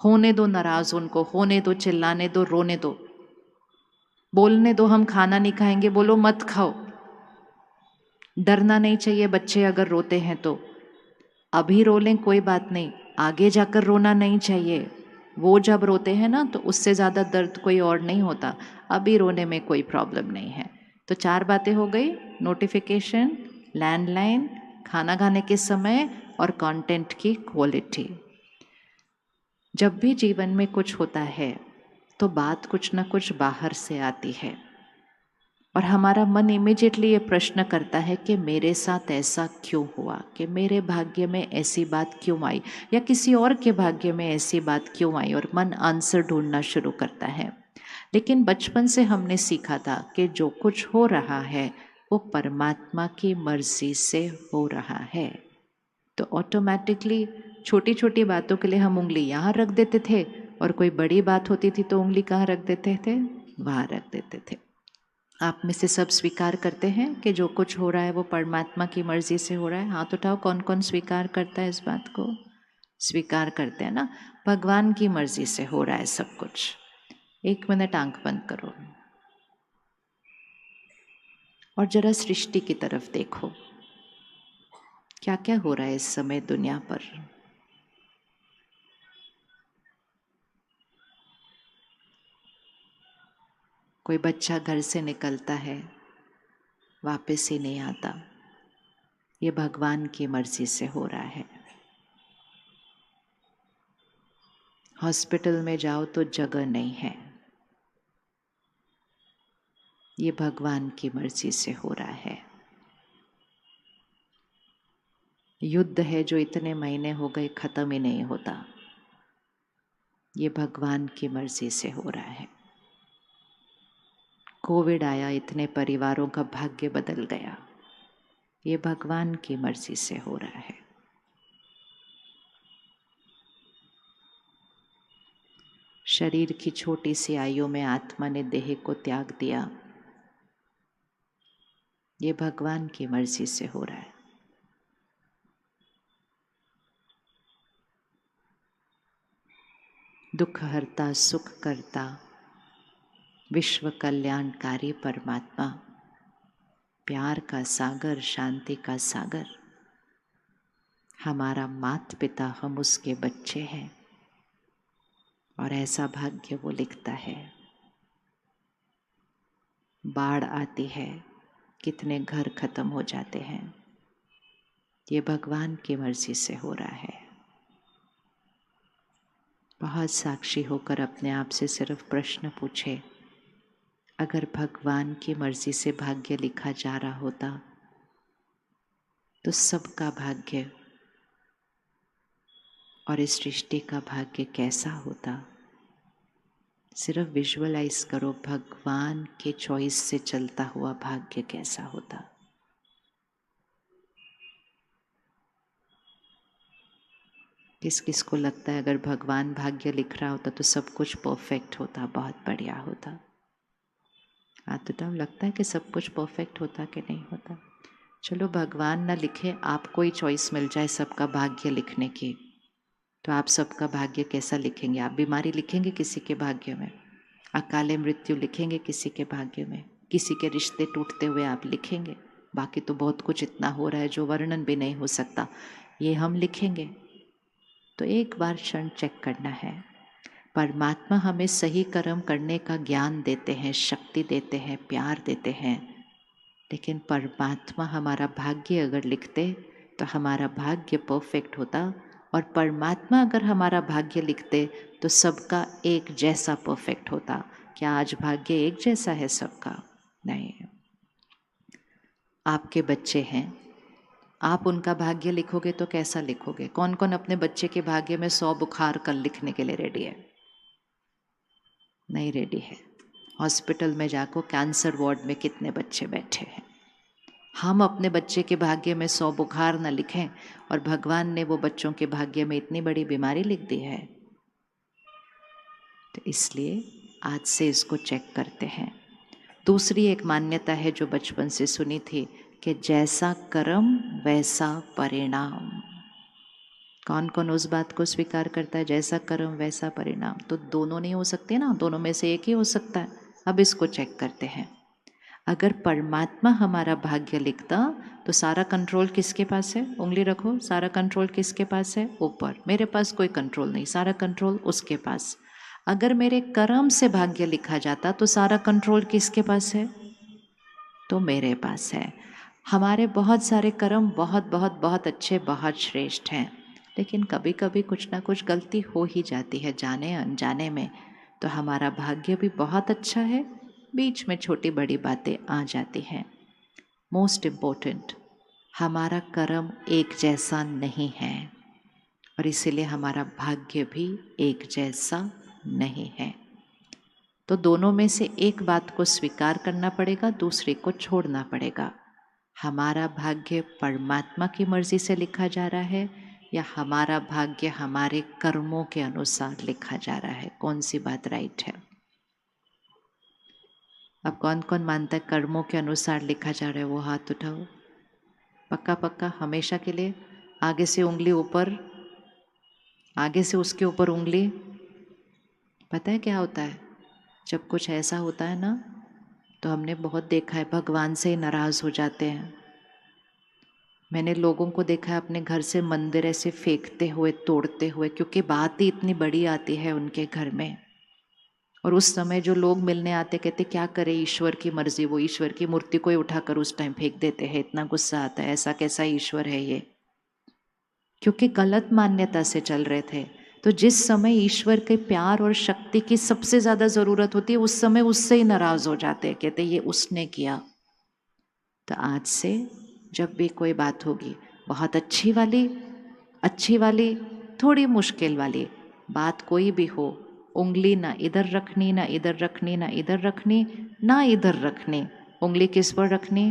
होने दो नाराज, उनको होने दो, चिल्लाने दो, रोने दो, बोलने दो हम खाना नहीं खाएंगे, बोलो मत खाओ। डरना नहीं चाहिए बच्चे अगर रोते हैं तो। अभी रो लें कोई बात नहीं, आगे जाकर रोना नहीं चाहिए। वो जब रोते हैं ना तो उससे ज़्यादा दर्द कोई और नहीं होता, अभी रोने में कोई प्रॉब्लम नहीं है। तो 4 बातें हो गई, नोटिफिकेशन, लैंडलाइन, खाना खाने के समय और कंटेंट की क्वालिटी। जब भी जीवन में कुछ होता है तो बात कुछ ना कुछ बाहर से आती है, और हमारा मन इमिजिएटली ये प्रश्न करता है कि मेरे साथ ऐसा क्यों हुआ, कि मेरे भाग्य में ऐसी बात क्यों आई, या किसी और के भाग्य में ऐसी बात क्यों आई, और मन आंसर ढूंढना शुरू करता है। लेकिन बचपन से हमने सीखा था कि जो कुछ हो रहा है वो परमात्मा की मर्जी से हो रहा है। तो ऑटोमेटिकली छोटी छोटी बातों के लिए हम उंगली यहाँ रख देते थे और कोई बड़ी बात होती थी तो उंगली कहाँ रख देते थे, वहाँ रख देते थे। आप में से सब स्वीकार करते हैं कि जो कुछ हो रहा है वो परमात्मा की मर्जी से हो रहा है? हाथ उठाओ, कौन कौन स्वीकार करता है इस बात को? स्वीकार करते हैं ना, भगवान की मर्जी से हो रहा है सब कुछ। 1 मिनट आंख बंद करो और जरा सृष्टि की तरफ देखो, क्या क्या हो रहा है इस समय दुनिया पर। कोई बच्चा घर से निकलता है, वापस ही नहीं आता, ये भगवान की मर्जी से हो रहा है। हॉस्पिटल में जाओ तो जगह नहीं है, ये भगवान की मर्जी से हो रहा है। युद्ध है जो इतने महीने हो गए खत्म ही नहीं होता, ये भगवान की मर्जी से हो रहा है। कोविड आया, इतने परिवारों का भाग्य बदल गया, ये भगवान की मर्जी से हो रहा है। शरीर की छोटी सी आयु में आत्मा ने देह को त्याग दिया, ये भगवान की मर्जी से हो रहा है। दुख हरता सुख करता विश्व कल्याणकारी परमात्मा, प्यार का सागर, शांति का सागर, हमारा मात पिता, हम उसके बच्चे हैं और ऐसा भाग्य वो लिखता है। बाढ़ आती है, कितने घर खत्म हो जाते हैं, ये भगवान की मर्जी से हो रहा है। बहुत साक्षी होकर अपने आप से सिर्फ प्रश्न पूछे, अगर भगवान की मर्जी से भाग्य लिखा जा रहा होता तो सबका भाग्य और इस सृष्टि का भाग्य कैसा होता। सिर्फ विजुअलाइज करो, भगवान के चॉइस से चलता हुआ भाग्य कैसा होता। किस किस को लगता है अगर भगवान भाग्य लिख रहा होता तो सब कुछ परफेक्ट होता, बहुत बढ़िया होता? हाथ उठाओ, लगता है कि सब कुछ परफेक्ट होता कि नहीं होता? चलो भगवान ना लिखे, आपको ही चॉइस मिल जाए सबका भाग्य लिखने की, तो आप सबका भाग्य कैसा लिखेंगे? आप बीमारी लिखेंगे किसी के भाग्य में, अकाले मृत्यु लिखेंगे किसी के भाग्य में, किसी के रिश्ते टूटते हुए आप लिखेंगे, बाकी तो बहुत कुछ इतना हो रहा है जो वर्णन भी नहीं हो सकता, ये हम लिखेंगे। तो एक बार क्षण चेक करना है, परमात्मा हमें सही कर्म करने का ज्ञान देते हैं, शक्ति देते हैं, प्यार देते हैं, लेकिन परमात्मा हमारा भाग्य अगर लिखते तो हमारा भाग्य परफेक्ट होता, और परमात्मा अगर हमारा भाग्य लिखते तो सबका एक जैसा परफेक्ट होता। क्या आज भाग्य एक जैसा है सबका? नहीं। आपके बच्चे हैं, आप उनका भाग्य लिखोगे तो कैसा लिखोगे? कौन कौन अपने बच्चे के भाग्य में 100 बुखार कल लिखने के लिए रेडी है? नहीं रेडी है। हॉस्पिटल में जाको कैंसर वार्ड में कितने बच्चे बैठे हैं। हम अपने बच्चे के भाग्य में 100 बुखार न लिखें और भगवान ने वो बच्चों के भाग्य में इतनी बड़ी बीमारी लिख दी है। तो इसलिए आज से इसको चेक करते हैं। दूसरी एक मान्यता है जो बचपन से सुनी थी कि जैसा कर्म वैसा परिणाम। कौन कौन उस बात को स्वीकार करता है? जैसा कर्म वैसा परिणाम। तो दोनों नहीं हो सकते ना, दोनों में से एक ही हो सकता है। अब इसको चेक करते हैं। अगर परमात्मा हमारा भाग्य लिखता तो सारा कंट्रोल किसके पास है? उंगली रखो, सारा कंट्रोल किसके पास है? ऊपर। मेरे पास कोई कंट्रोल नहीं, सारा कंट्रोल उसके पास। अगर मेरे कर्म से भाग्य लिखा जाता तो सारा कंट्रोल किसके पास है? तो मेरे पास है। हमारे बहुत सारे कर्म बहुत बहुत बहुत अच्छे, बहुत श्रेष्ठ हैं, लेकिन कभी कभी कुछ ना कुछ गलती हो ही जाती है, जाने अनजाने में। तो हमारा भाग्य भी बहुत अच्छा है, बीच में छोटी बड़ी बातें आ जाती हैं। मोस्ट इम्पोर्टेंट, हमारा कर्म एक जैसा नहीं है और इसीलिए हमारा भाग्य भी एक जैसा नहीं है। तो दोनों में से एक बात को स्वीकार करना पड़ेगा, दूसरे को छोड़ना पड़ेगा। हमारा भाग्य परमात्मा की मर्जी से लिखा जा रहा है या हमारा भाग्य हमारे कर्मों के अनुसार लिखा जा रहा है? कौन सी बात राइट है? अब कौन कौन मानता है कर्मों के अनुसार लिखा जा रहा है? वो हाथ उठाओ। पक्का पक्का, हमेशा के लिए। आगे से उंगली ऊपर, आगे से उसके ऊपर उंगली। पता है क्या होता है जब कुछ ऐसा होता है ना, तो हमने बहुत देखा है भगवान से ही नाराज हो जाते हैं। मैंने लोगों को देखा है अपने घर से मंदिर ऐसे फेंकते हुए, तोड़ते हुए, क्योंकि बात ही इतनी बड़ी आती है उनके घर में। और उस समय जो लोग मिलने आते कहते क्या करे, ईश्वर की मर्जी, वो ईश्वर की मूर्ति को ही उठाकर उस टाइम फेंक देते हैं। इतना गुस्सा आता है, ऐसा कैसा ईश्वर है ये? क्योंकि गलत मान्यता से चल रहे थे। तो जिस समय ईश्वर के प्यार और शक्ति की सबसे ज्यादा जरूरत होती है, उस समय उससे ही नाराज हो जाते हैं, कहते ये उसने किया। तो आज से जब भी कोई बात होगी, बहुत अच्छी वाली, थोड़ी मुश्किल वाली बात कोई भी हो, उंगली ना इधर रखनी, ना इधर रखनी, ना इधर रखनी, ना इधर रखनी। उंगली किस पर रखनी?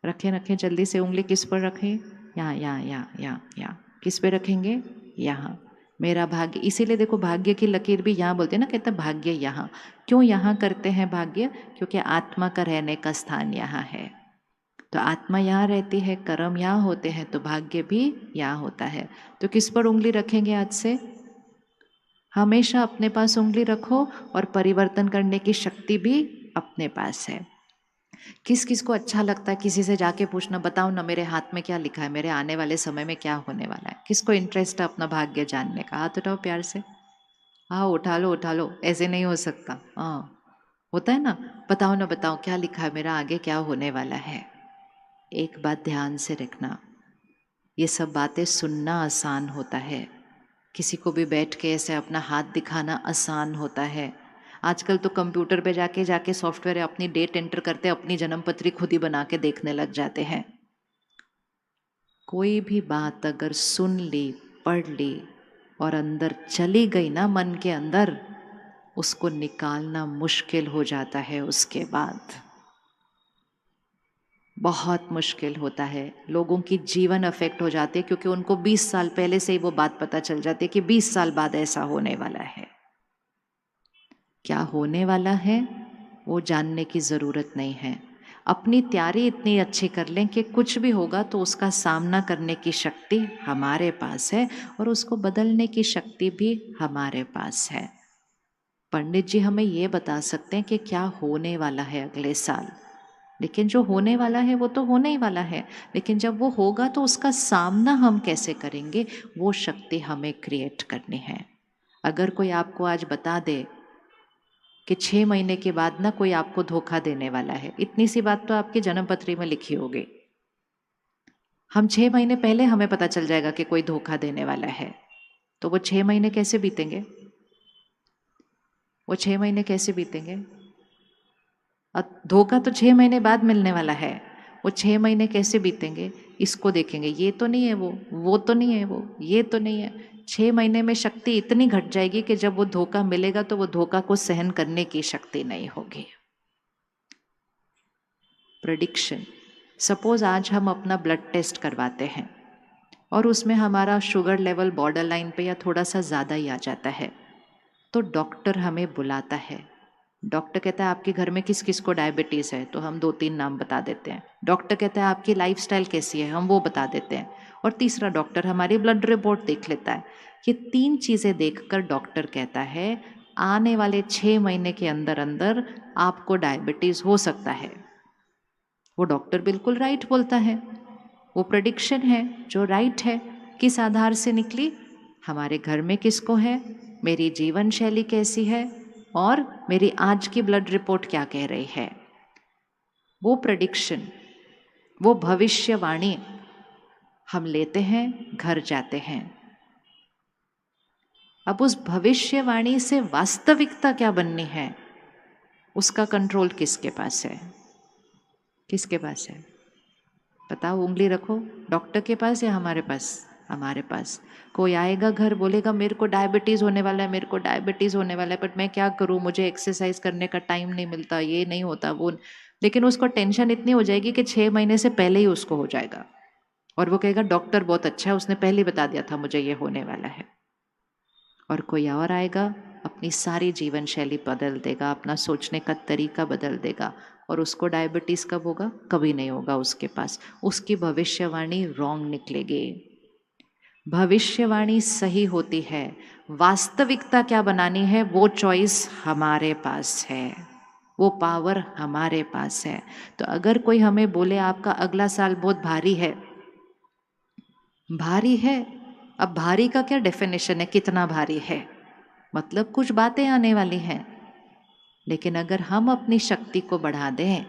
रखें रखें, जल्दी से उंगली किस पर रखें? यहाँ यहाँ यहाँ यहाँ यहाँ। किस पे रखेंगे? यहाँ। मेरा भाग्य, इसीलिए देखो भाग्य की लकीर भी यहाँ बोलते हैं ना, कहते हैं भाग्य यहाँ। क्यों यहाँ करते हैं भाग्य? क्योंकि आत्मा का रहने का स्थान यहाँ है। तो आत्मा यहाँ रहती है, कर्म यहाँ होते हैं, तो भाग्य भी यहाँ होता है। तो किस पर उंगली रखेंगे आज से? हमेशा अपने पास उंगली रखो, और परिवर्तन करने की शक्ति भी अपने पास है। किस किस को अच्छा लगता है किसी से जाके पूछना, बताओ ना मेरे हाथ में क्या लिखा है, मेरे आने वाले समय में क्या होने वाला है? किसको इंटरेस्ट है अपना भाग्य जानने का? हाथ उठाओ प्यार से। हाँ उठा लो, ऐसे नहीं हो सकता। हाँ होता है ना, बताओ ना, बताओ क्या लिखा है, मेरा आगे क्या होने वाला है? एक बात ध्यान से रखना, ये सब बातें सुनना आसान होता है, किसी को भी बैठ के ऐसे अपना हाथ दिखाना आसान होता है। आजकल तो कंप्यूटर पे जाके जाके सॉफ्टवेयर अपनी डेट एंटर करते, अपनी जन्मपत्री खुद ही बना के देखने लग जाते हैं। कोई भी बात अगर सुन ली, पढ़ ली और अंदर चली गई ना, मन के अंदर, उसको निकालना मुश्किल हो जाता है। उसके बाद बहुत मुश्किल होता है, लोगों की जीवन अफेक्ट हो जाते हैं, क्योंकि उनको 20 साल पहले से ही वो बात पता चल जाती है कि 20 साल बाद ऐसा होने वाला है। क्या होने वाला है वो जानने की ज़रूरत नहीं है। अपनी तैयारी इतनी अच्छी कर लें कि कुछ भी होगा तो उसका सामना करने की शक्ति हमारे पास है, और उसको बदलने की शक्ति भी हमारे पास है। पंडित जी हमें ये बता सकते हैं कि क्या होने वाला है अगले साल, लेकिन जो होने वाला है वो तो होने ही वाला है, लेकिन जब वो होगा तो उसका सामना हम कैसे करेंगे, वो शक्ति हमें क्रिएट करनी है। अगर कोई आपको आज बता दे कि 6 महीने के बाद ना कोई आपको धोखा देने वाला है, इतनी सी बात तो आपकी जन्मपत्री में लिखी होगी, हम 6 महीने पहले हमें पता चल जाएगा कि कोई धोखा देने वाला है, तो वो 6 महीने कैसे बीतेंगे? वो 6 महीने कैसे बीतेंगे? धोखा तो 6 महीने बाद मिलने वाला है, वो 6 महीने कैसे बीतेंगे? इसको देखेंगे, ये तो नहीं है वो तो नहीं है वो, ये तो नहीं है। 6 महीने में शक्ति इतनी घट जाएगी कि जब वो धोखा मिलेगा तो वो धोखा को सहन करने की शक्ति नहीं होगी। प्रेडिक्शन, सपोज आज हम अपना ब्लड टेस्ट करवाते हैं और उसमें हमारा शुगर लेवल बॉर्डर लाइन पे या थोड़ा सा ज़्यादा ही आ जाता है, तो डॉक्टर हमें बुलाता है। डॉक्टर कहता है आपके घर में किस किस को डायबिटीज़ है, तो हम 2-3 नाम बता देते हैं। डॉक्टर कहता है आपकी लाइफस्टाइल कैसी है, हम वो बता देते हैं। और तीसरा डॉक्टर हमारी ब्लड रिपोर्ट देख लेता है। ये 3 चीज़ें देखकर डॉक्टर कहता है आने वाले 6 महीने के अंदर अंदर आपको डायबिटीज़ हो सकता है। वो डॉक्टर बिल्कुल राइट बोलता है, वो प्रेडिक्शन है जो राइट है। किस आधार से निकली? हमारे घर में किसको है, मेरी जीवन शैली कैसी है, और मेरी आज की ब्लड रिपोर्ट क्या कह रही है। वो प्रेडिक्शन, वो भविष्यवाणी हम लेते हैं, घर जाते हैं। अब उस भविष्यवाणी से वास्तविकता क्या बननी है, उसका कंट्रोल किसके पास है? किसके पास है? बताओ, उंगली रखो, डॉक्टर के पास या हमारे पास? हमारे पास। कोई आएगा घर, बोलेगा मेरे को डायबिटीज़ होने वाला है, मेरे को डायबिटीज़ होने वाला है, बट मैं क्या करूँ, मुझे एक्सरसाइज करने का टाइम नहीं मिलता, ये नहीं होता वो। लेकिन उसको टेंशन इतनी हो जाएगी कि 6 महीने से पहले ही उसको हो जाएगा, और वो कहेगा डॉक्टर बहुत अच्छा है, उसने पहले ही बता दिया था मुझे ये होने वाला है। और कोई और आएगा, अपनी सारी जीवन शैली बदल देगा, अपना सोचने का तरीका बदल देगा, और उसको डायबिटीज कब होगा? कभी नहीं होगा उसके पास। उसकी भविष्यवाणी रॉन्ग निकलेगी। भविष्यवाणी सही होती है, वास्तविकता क्या बनानी है वो चॉइस हमारे पास है, वो पावर हमारे पास है। तो अगर कोई हमें बोले आपका अगला साल बहुत भारी है, भारी है, अब भारी का क्या डेफिनेशन है, कितना भारी है? मतलब कुछ बातें आने वाली हैं। लेकिन अगर हम अपनी शक्ति को बढ़ा दें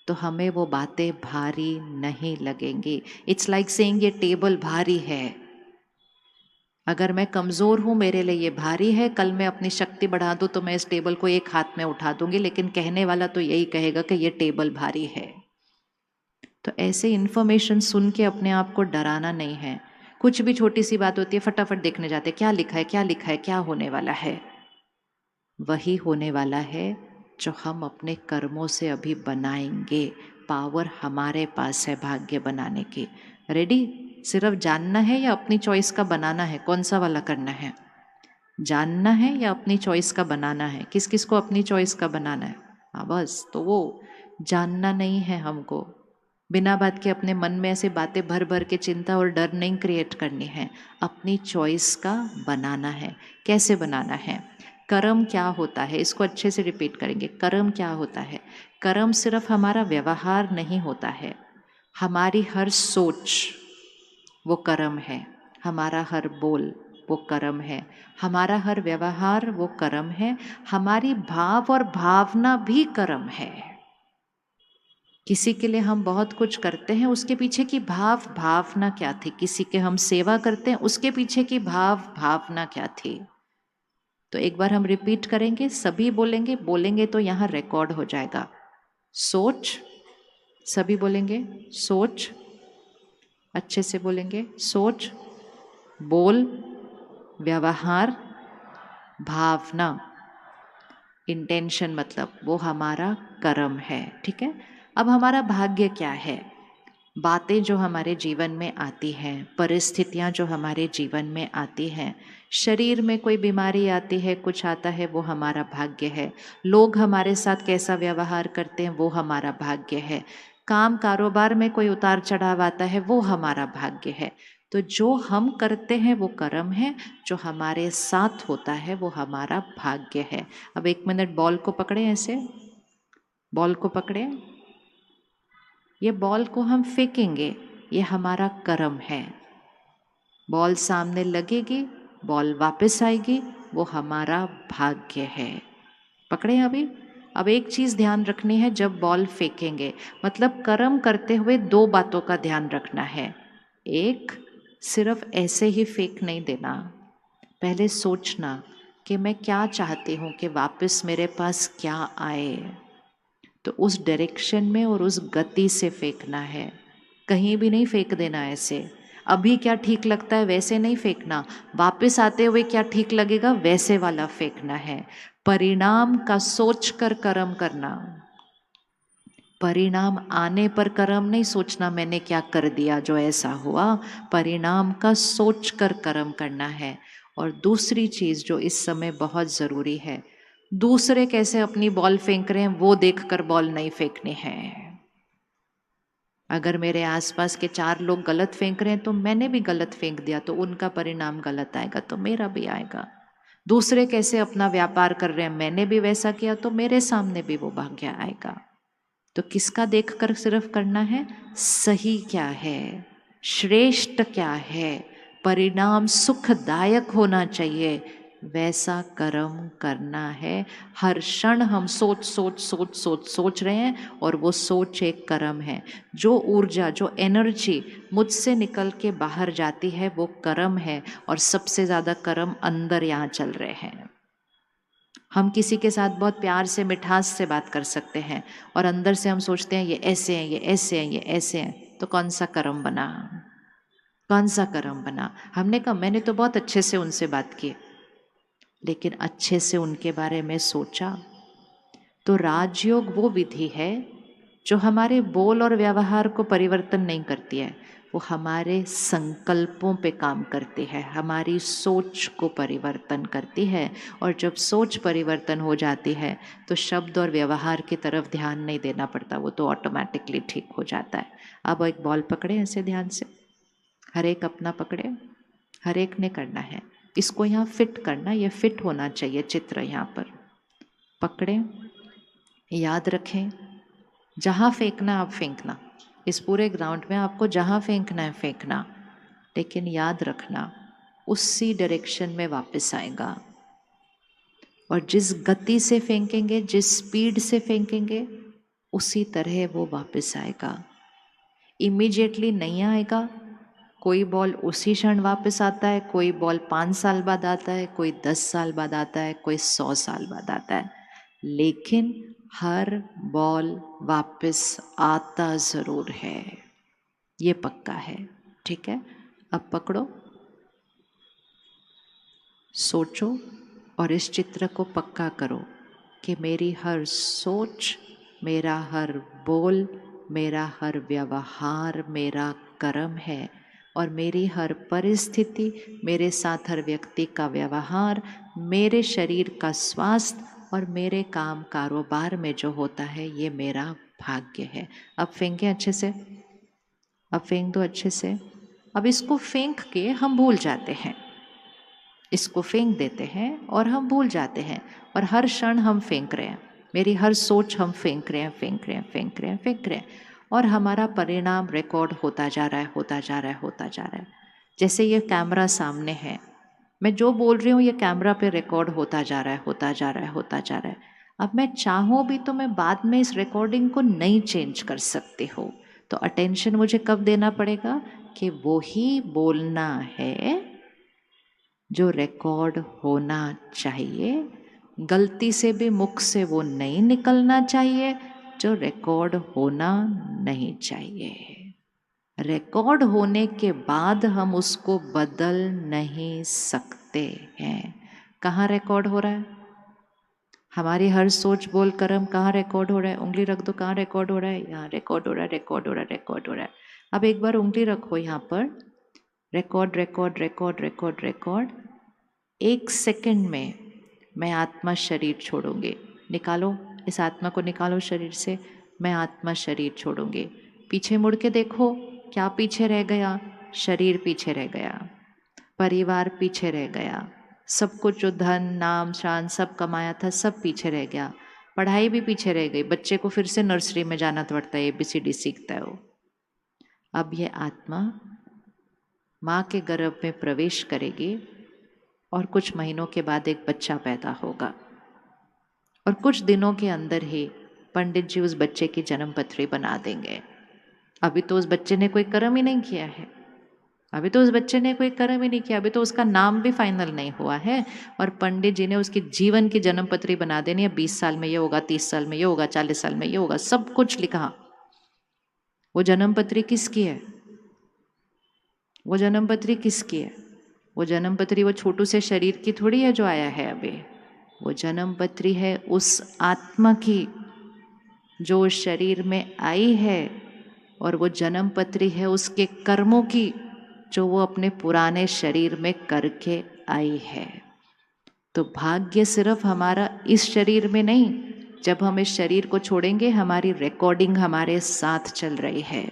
तो हमें वो बातें भारी नहीं लगेंगी। इट्स लाइक सेइंग ये टेबल भारी है। अगर मैं कमज़ोर हूँ, मेरे लिए ये भारी है, कल मैं अपनी शक्ति बढ़ा दूँ तो मैं इस टेबल को एक हाथ में उठा दूंगी, लेकिन कहने वाला तो यही कहेगा कि ये टेबल भारी है। तो ऐसे इन्फॉर्मेशन सुन के अपने आप को डराना नहीं है। कुछ भी छोटी सी बात होती है फटाफट देखने जाते, क्या लिखा है, क्या लिखा है, क्या होने वाला है। वही होने वाला है जो हम अपने कर्मों से अभी बनाएंगे। पावर हमारे पास है भाग्य बनाने की। रेडी? सिर्फ जानना है या अपनी चॉइस का बनाना है? कौन सा वाला करना है? जानना है या अपनी चॉइस का बनाना है? किस किस को अपनी चॉइस का बनाना है? हाँ बस, तो वो जानना नहीं है हमको। बिना बात के अपने मन में ऐसे बातें भर भर के चिंता और डर नहीं क्रिएट करनी है। अपनी चॉइस का बनाना है। कैसे बनाना है? कर्म क्या होता है, इसको अच्छे से रिपीट करेंगे। कर्म क्या होता है? कर्म सिर्फ हमारा व्यवहार नहीं होता है, हमारी हर सोच वो कर्म है, हमारा हर बोल वो कर्म है, हमारा हर व्यवहार वो कर्म है, हमारी भाव और भावना भी कर्म है। किसी के लिए हम बहुत कुछ करते हैं, उसके पीछे की भावना क्या थी? किसी के हम सेवा करते हैं, उसके पीछे की भावना क्या थी? तो एक बार हम रिपीट करेंगे, सभी बोलेंगे, बोलेंगे तो यहाँ रिकॉर्ड हो जाएगा। सोच, सभी बोलेंगे सोच, अच्छे से बोलेंगे सोच, बोल, व्यवहार, भावना, इंटेंशन, मतलब वो हमारा कर्म है। ठीक है। अब हमारा भाग्य क्या है? बातें जो हमारे जीवन में आती हैं, परिस्थितियां जो हमारे जीवन में आती हैं, शरीर में कोई बीमारी आती है, कुछ आता है, वो हमारा भाग्य है। लोग हमारे साथ कैसा व्यवहार करते हैं वो हमारा भाग्य है। काम कारोबार में कोई उतार चढ़ाव आता है वो हमारा भाग्य है। तो जो हम करते हैं वो कर्म है, जो हमारे साथ होता है वो हमारा भाग्य है। अब 1 मिनट बॉल को पकड़े, ऐसे बॉल को पकड़े, ये बॉल को हम फेंकेंगे, ये हमारा कर्म है। बॉल सामने लगेगी, बॉल वापस आएगी, वो हमारा भाग्य है। पकड़े अभी? अब एक चीज़ ध्यान रखनी है, जब बॉल फेंकेंगे, मतलब कर्म करते हुए 2 बातों का ध्यान रखना है। एक, सिर्फ ऐसे ही फेंक नहीं देना, पहले सोचना कि मैं क्या चाहती हूँ कि वापस मेरे पास क्या आए, तो उस डायरेक्शन में और उस गति से फेंकना है। कहीं भी नहीं फेंक देना ऐसे। अभी क्या ठीक लगता है वैसे नहीं फेंकना, वापस आते हुए क्या ठीक लगेगा वैसे वाला फेंकना है। परिणाम का सोच कर कर्म करना, परिणाम आने पर कर्म नहीं सोचना मैंने क्या कर दिया जो ऐसा हुआ। परिणाम का सोच कर कर्म करना है। और दूसरी चीज जो इस समय बहुत जरूरी है, दूसरे कैसे अपनी बॉल फेंक रहे हैं वो देखकर बॉल नहीं फेंकनी है। अगर मेरे आसपास के 4 लोग गलत फेंक रहे हैं तो मैंने भी गलत फेंक दिया, तो उनका परिणाम गलत आएगा तो मेरा भी आएगा। दूसरे कैसे अपना व्यापार कर रहे हैं, मैंने भी वैसा किया तो मेरे सामने भी वो भाग्य आएगा। तो किसका देखकर सिर्फ करना है? सही क्या है, श्रेष्ठ क्या है, परिणाम सुखदायक होना चाहिए, वैसा कर्म करना है। हर क्षण हम सोच सोच सोच सोच सोच रहे हैं, और वो सोच एक कर्म है। जो ऊर्जा, जो एनर्जी मुझसे निकल के बाहर जाती है वो कर्म है। और सबसे ज़्यादा कर्म अंदर यहाँ चल रहे हैं। हम किसी के साथ बहुत प्यार से, मिठास से बात कर सकते हैं, और अंदर से हम सोचते हैं ये ऐसे हैं, ये ऐसे हैं, ये ऐसे हैं, तो कौन सा कर्म बना? कौन सा कर्म बना? हमने कहा मैंने तो बहुत अच्छे से उनसे बात की, लेकिन अच्छे से उनके बारे में सोचा, तो राजयोग वो विधि है जो हमारे बोल और व्यवहार को परिवर्तन नहीं करती है, वो हमारे संकल्पों पे काम करती है, हमारी सोच को परिवर्तन करती है। और जब सोच परिवर्तन हो जाती है तो शब्द और व्यवहार की तरफ ध्यान नहीं देना पड़ता, वो तो ऑटोमेटिकली ठीक हो जाता है। अब एक बॉल पकड़े ऐसे ध्यान से, हर एक अपना पकड़े, हर एक ने करना है, इसको यहाँ फिट करना, ये फिट होना चाहिए चित्र यहाँ पर। पकड़े, याद रखें, जहाँ फेंकना आप फेंकना, इस पूरे ग्राउंड में आपको जहाँ फेंकना है फेंकना, लेकिन याद रखना उसी डायरेक्शन में वापस आएगा। और जिस गति से फेंकेंगे, जिस स्पीड से फेंकेंगे, उसी तरह वो वापस आएगा। इमीडिएटली नहीं आएगा। कोई बॉल उसी क्षण वापस आता है, कोई बॉल 5 साल बाद आता है, कोई 10 साल बाद आता है, कोई 100 साल बाद आता है, लेकिन हर बॉल वापस आता जरूर है, ये पक्का है। ठीक है, अब पकड़ो, सोचो और इस चित्र को पक्का करो कि मेरी हर सोच, मेरा हर बोल, मेरा हर व्यवहार मेरा कर्म है, और मेरी हर परिस्थिति, मेरे साथ हर व्यक्ति का व्यवहार, मेरे शरीर का स्वास्थ्य और मेरे काम कारोबार में जो होता है, ये मेरा भाग्य है। अब फेंके अच्छे से, अब फेंक दो अच्छे से। अब इसको फेंक के हम भूल जाते हैं, इसको फेंक देते हैं और हम भूल जाते हैं, और हर क्षण हम फेंक रहे हैं, मेरी हर सोच हम फेंक रहे हैं, फेंक रहे हैं, फेंक रहे हैं, फेंक रहे हैं, और हमारा परिणाम रिकॉर्ड होता जा रहा है, होता जा रहा है, होता जा रहा है। जैसे ये कैमरा सामने है, मैं जो बोल रही हूँ ये कैमरा पे रिकॉर्ड होता जा रहा है, होता जा रहा है, होता जा रहा है। अब मैं चाहूँ भी तो मैं बाद में इस रिकॉर्डिंग को नहीं चेंज कर सकती हूँ। तो अटेंशन मुझे कब देना पड़ेगा कि वो ही बोलना है जो रिकॉर्ड होना चाहिए, गलती से भी मुख से वो नहीं निकलना चाहिए जो रिकॉर्ड होना नहीं चाहिए। रिकॉर्ड होने के बाद हम उसको बदल नहीं सकते हैं। कहाँ रिकॉर्ड हो रहा है? हमारी हर सोच बोल कर्म कहाँ रिकॉर्ड हो रहा है? उंगली रख दो, कहाँ रिकॉर्ड हो रहा है? यहाँ रिकॉर्ड हो रहा है, रिकॉर्ड हो रहा है, रिकॉर्ड हो रहा है। अब एक बार उंगली रखो यहाँ पर, record record record record record. 1 second में मैं आत्मा शरीर छोड़ूंगी। निकालो, इस आत्मा को निकालो शरीर से। मैं आत्मा शरीर छोड़ूंगी। पीछे मुड़ के देखो, क्या पीछे रह गया? शरीर पीछे रह गया, परिवार पीछे रह गया, सब कुछ जो धन नाम शान सब कमाया था सब पीछे रह गया, पढ़ाई भी पीछे रह गई, बच्चे को फिर से नर्सरी में जाना पड़ता है, ABCD सीखता है वो। अब ये आत्मा माँ के गर्भ में प्रवेश करेगी और कुछ महीनों के बाद एक बच्चा पैदा होगा, और कुछ दिनों के अंदर ही पंडित जी उस बच्चे की जन्म पत्री बना देंगे। अभी तो उस बच्चे ने कोई कर्म ही नहीं किया है, अभी तो उस बच्चे ने कोई कर्म ही नहीं किया, अभी तो उसका नाम भी फाइनल नहीं हुआ है, और पंडित जी ने उसकी जीवन की जन्म पत्री बना देनी है। 20 साल में ये होगा, 30 साल में ये होगा, 40 साल में ये होगा, सब कुछ लिखा। वो जन्म पत्री किसकी है? वो जन्म पत्री किसकी है? वो जन्म पत्री वो छोटू से शरीर की थोड़ी है जो आया है अभी। वो जन्म पत्री है उस आत्मा की जो उस शरीर में आई है, और वो जन्म पत्री है उसके कर्मों की जो वो अपने पुराने शरीर में करके आई है। तो भाग्य सिर्फ हमारा इस शरीर में नहीं, जब हम इस शरीर को छोड़ेंगे हमारी रिकॉर्डिंग हमारे साथ चल रही है।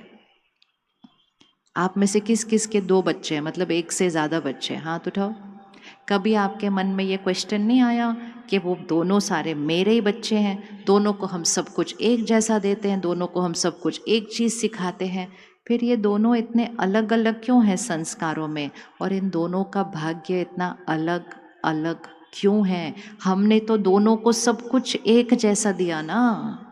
आप में से किस किस के 2 बच्चे हैं, मतलब 1 से ज़्यादा बच्चे हैं? हाथ उठाओ। कभी आपके मन में ये क्वेश्चन नहीं आया कि वो दोनों सारे मेरे ही बच्चे हैं, दोनों को हम सब कुछ एक जैसा देते हैं, दोनों को हम सब कुछ एक चीज़ सिखाते हैं, फिर ये दोनों इतने अलग अलग क्यों हैं संस्कारों में, और इन दोनों का भाग्य इतना अलग अलग क्यों है? हमने तो दोनों को सब कुछ एक जैसा दिया ना,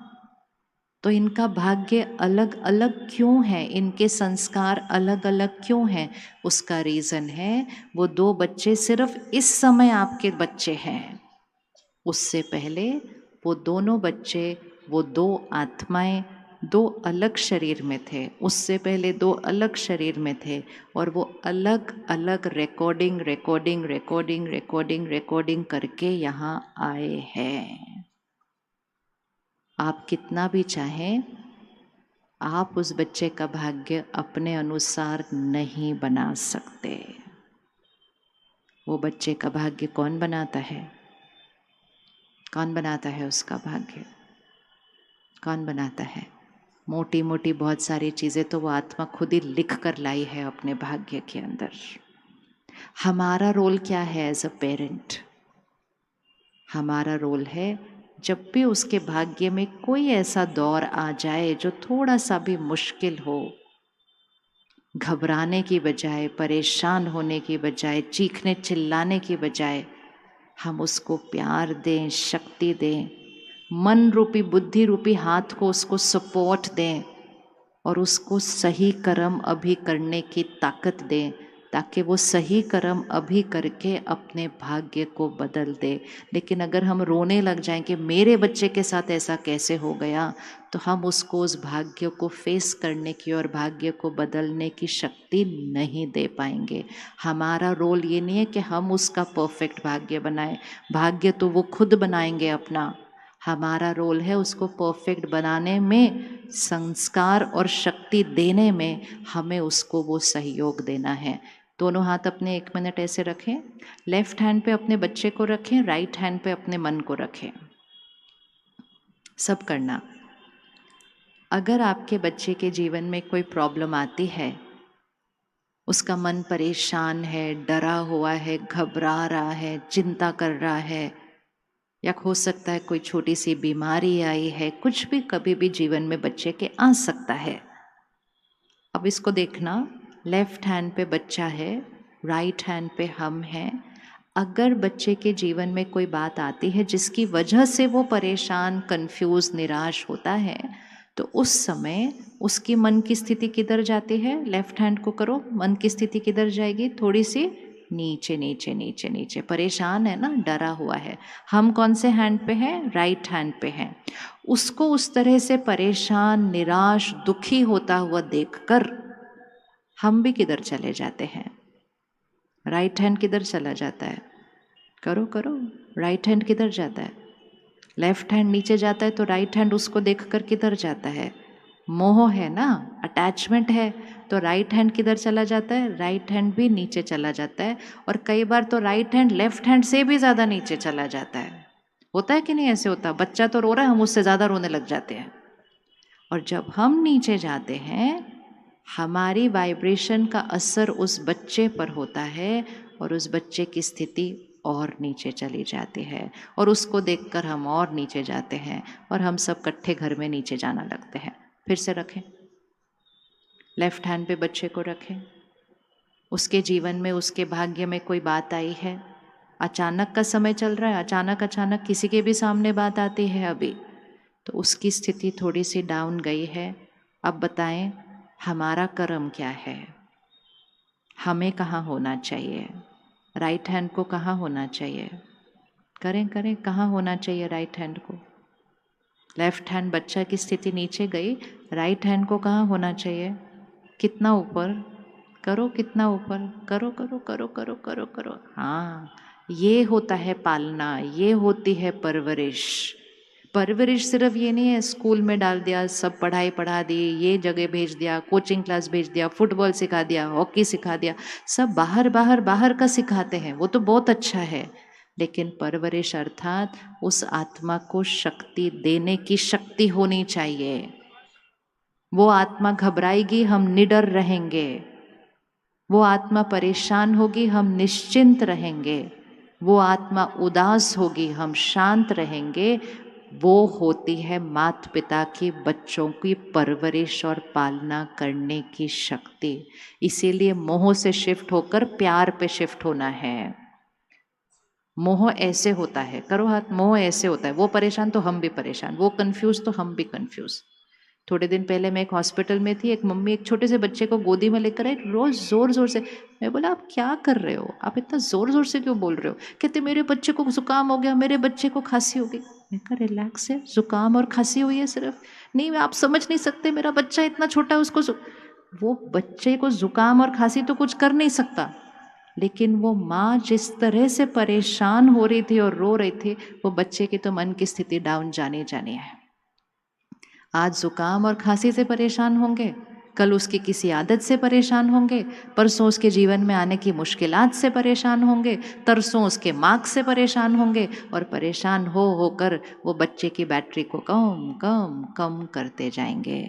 तो इनका भाग्य अलग अलग क्यों है, इनके संस्कार अलग अलग क्यों हैं? उसका रीज़न है वो 2 बच्चे सिर्फ इस समय आपके बच्चे हैं, उससे पहले वो दोनों बच्चे, वो 2 आत्माएं 2 अलग शरीर में थे, उससे पहले 2 अलग शरीर में थे, और वो अलग अलग recording recording recording recording recording करके यहाँ आए हैं। आप कितना भी चाहें, आप उस बच्चे का भाग्य अपने अनुसार नहीं बना सकते। वो बच्चे का भाग्य कौन बनाता है? कौन बनाता है उसका भाग्य? कौन बनाता है? मोटी मोटी बहुत सारी चीज़ें तो वो आत्मा खुद ही लिख कर लाई है अपने भाग्य के अंदर। हमारा रोल क्या है एज अ पेरेंट? हमारा रोल है, जब भी उसके भाग्य में कोई ऐसा दौर आ जाए जो थोड़ा सा भी मुश्किल हो, घबराने की बजाय, परेशान होने की बजाय, चीखने चिल्लाने की बजाय हम उसको प्यार दें, शक्ति दें, मन रूपी बुद्धि रूपी हाथ को उसको सपोर्ट दें और उसको सही कर्म अभी करने की ताकत दें, ताकि वो सही कर्म अभी करके अपने भाग्य को बदल दे। लेकिन अगर हम रोने लग जाएं कि मेरे बच्चे के साथ ऐसा कैसे हो गया, तो हम उसको उस भाग्य को फेस करने की और भाग्य को बदलने की शक्ति नहीं दे पाएंगे। हमारा रोल ये नहीं है कि हम उसका परफेक्ट भाग्य बनाएं, भाग्य तो वो खुद बनाएंगे अपना। हमारा रोल है उसको परफेक्ट बनाने में, संस्कार और शक्ति देने में हमें उसको वो सहयोग देना है। दोनों हाथ अपने 1 मिनट ऐसे रखें, लेफ्ट हैंड पे अपने बच्चे को रखें, राइट हैंड पे अपने मन को रखें। सब करना। अगर आपके बच्चे के जीवन में कोई प्रॉब्लम आती है, उसका मन परेशान है, डरा हुआ है, घबरा रहा है, चिंता कर रहा है, या हो सकता है कोई छोटी सी बीमारी आई है, कुछ भी कभी भी जीवन में बच्चे के आ सकता है। अब इसको देखना, लेफ्ट हैंड पे बच्चा है, राइट हैंड पे हम हैं। अगर बच्चे के जीवन में कोई बात आती है जिसकी वजह से वो परेशान, कंफ्यूज, निराश होता है, तो उस समय उसकी मन की स्थिति किधर जाती है? लेफ्ट हैंड को करो, मन की स्थिति किधर जाएगी? थोड़ी सी नीचे नीचे नीचे नीचे। परेशान है ना, डरा हुआ है। हम कौन से हैंड पे हैं? राइट हैंड पे हैं। उसको उस तरह से परेशान, निराश, दुखी होता हुआ देखकर हम भी किधर चले जाते हैं? राइट हैंड किधर चला जाता है? करो करो, राइट हैंड किधर जाता है? लेफ्ट हैंड नीचे जाता है, तो राइट हैंड उसको देखकर किधर जाता है? मोह है ना, अटैचमेंट है, तो राइट हैंड किधर चला जाता है? राइट हैंड भी नीचे चला जाता है। और कई बार तो राइट हैंड लेफ्ट हैंड से भी ज़्यादा नीचे चला जाता है। होता है कि नहीं? ऐसे होता, बच्चा तो रो रहा है, हम उससे ज़्यादा रोने लग जाते हैं। और जब हम नीचे जाते हैं, हमारी वाइब्रेशन का असर उस बच्चे पर होता है और उस बच्चे की स्थिति और नीचे चली जाती है, और उसको देखकर हम और नीचे जाते हैं, और हम सब इकट्ठे घर में नीचे जाना लगते हैं। फिर से रखें, लेफ्ट हैंड पे बच्चे को रखें। उसके जीवन में, उसके भाग्य में कोई बात आई है, अचानक का समय चल रहा है, अचानक अचानक किसी के भी सामने बात आती है अभी, तो उसकी स्थिति थोड़ी सी डाउन गई है। अब बताएं, हमारा कर्म क्या है? हमें कहाँ होना चाहिए? राइट हैंड को कहाँ होना चाहिए? करें करें, कहाँ होना चाहिए राइट हैंड को? लेफ्ट हैंड बच्चा की स्थिति नीचे गई, राइट हैंड को कहाँ होना चाहिए? कितना ऊपर? करो, कितना ऊपर? करो करो करो करो करो करो। हाँ, ये होता है पालना, ये होती है परवरिश। परवरिश सिर्फ ये नहीं है स्कूल में डाल दिया, सब पढ़ाई पढ़ा दी, ये जगह भेज दिया, कोचिंग क्लास भेज दिया, फुटबॉल सिखा दिया, हॉकी सिखा दिया, सब बाहर बाहर बाहर का सिखाते हैं, वो तो बहुत अच्छा है। लेकिन परवरिश अर्थात उस आत्मा को शक्ति देने की शक्ति होनी चाहिए। वो आत्मा घबराएगी, हम निडर रहेंगे। वो आत्मा परेशान होगी, हम निश्चिंत रहेंगे। वो आत्मा उदास होगी, हम शांत रहेंगे। वो होती है माता पिता की बच्चों की परवरिश और पालना करने की शक्ति। इसीलिए मोह से शिफ्ट होकर प्यार पे शिफ्ट होना है। मोह ऐसे होता है, करो हाथ, मोह ऐसे होता है, वो परेशान तो हम भी परेशान, वो कंफ्यूज तो हम भी कंफ्यूज। थोड़े दिन पहले मैं एक हॉस्पिटल में थी, एक मम्मी एक छोटे से बच्चे को गोदी में लेकर आई, रोज जोर जोर से। मैं बोला, आप क्या कर रहे हो? आप इतना जोर जोर से क्यों बोल रहे हो? कहते मेरे बच्चे को जुकाम हो गया, मेरे बच्चे को खांसी हो गई। मैं कहा रिलैक्स है, जुकाम और खांसी हुई है सिर्फ? नहीं, आप समझ नहीं सकते, मेरा बच्चा इतना छोटा है, उसको वो बच्चे को जुकाम और खांसी तो कुछ कर नहीं सकता, लेकिन वो माँ जिस तरह से परेशान हो रही थी और रो रही थी, वो बच्चे की तो मन की स्थिति डाउन जाने जानी है। आज जुकाम और खांसी से परेशान होंगे, कल उसकी किसी आदत से परेशान होंगे, परसों उसके जीवन में आने की मुश्किलात से परेशान होंगे, तरसों उसके मार्क्स से परेशान होंगे, और परेशान हो होकर वो बच्चे की बैटरी को कम कम कम करते जाएंगे।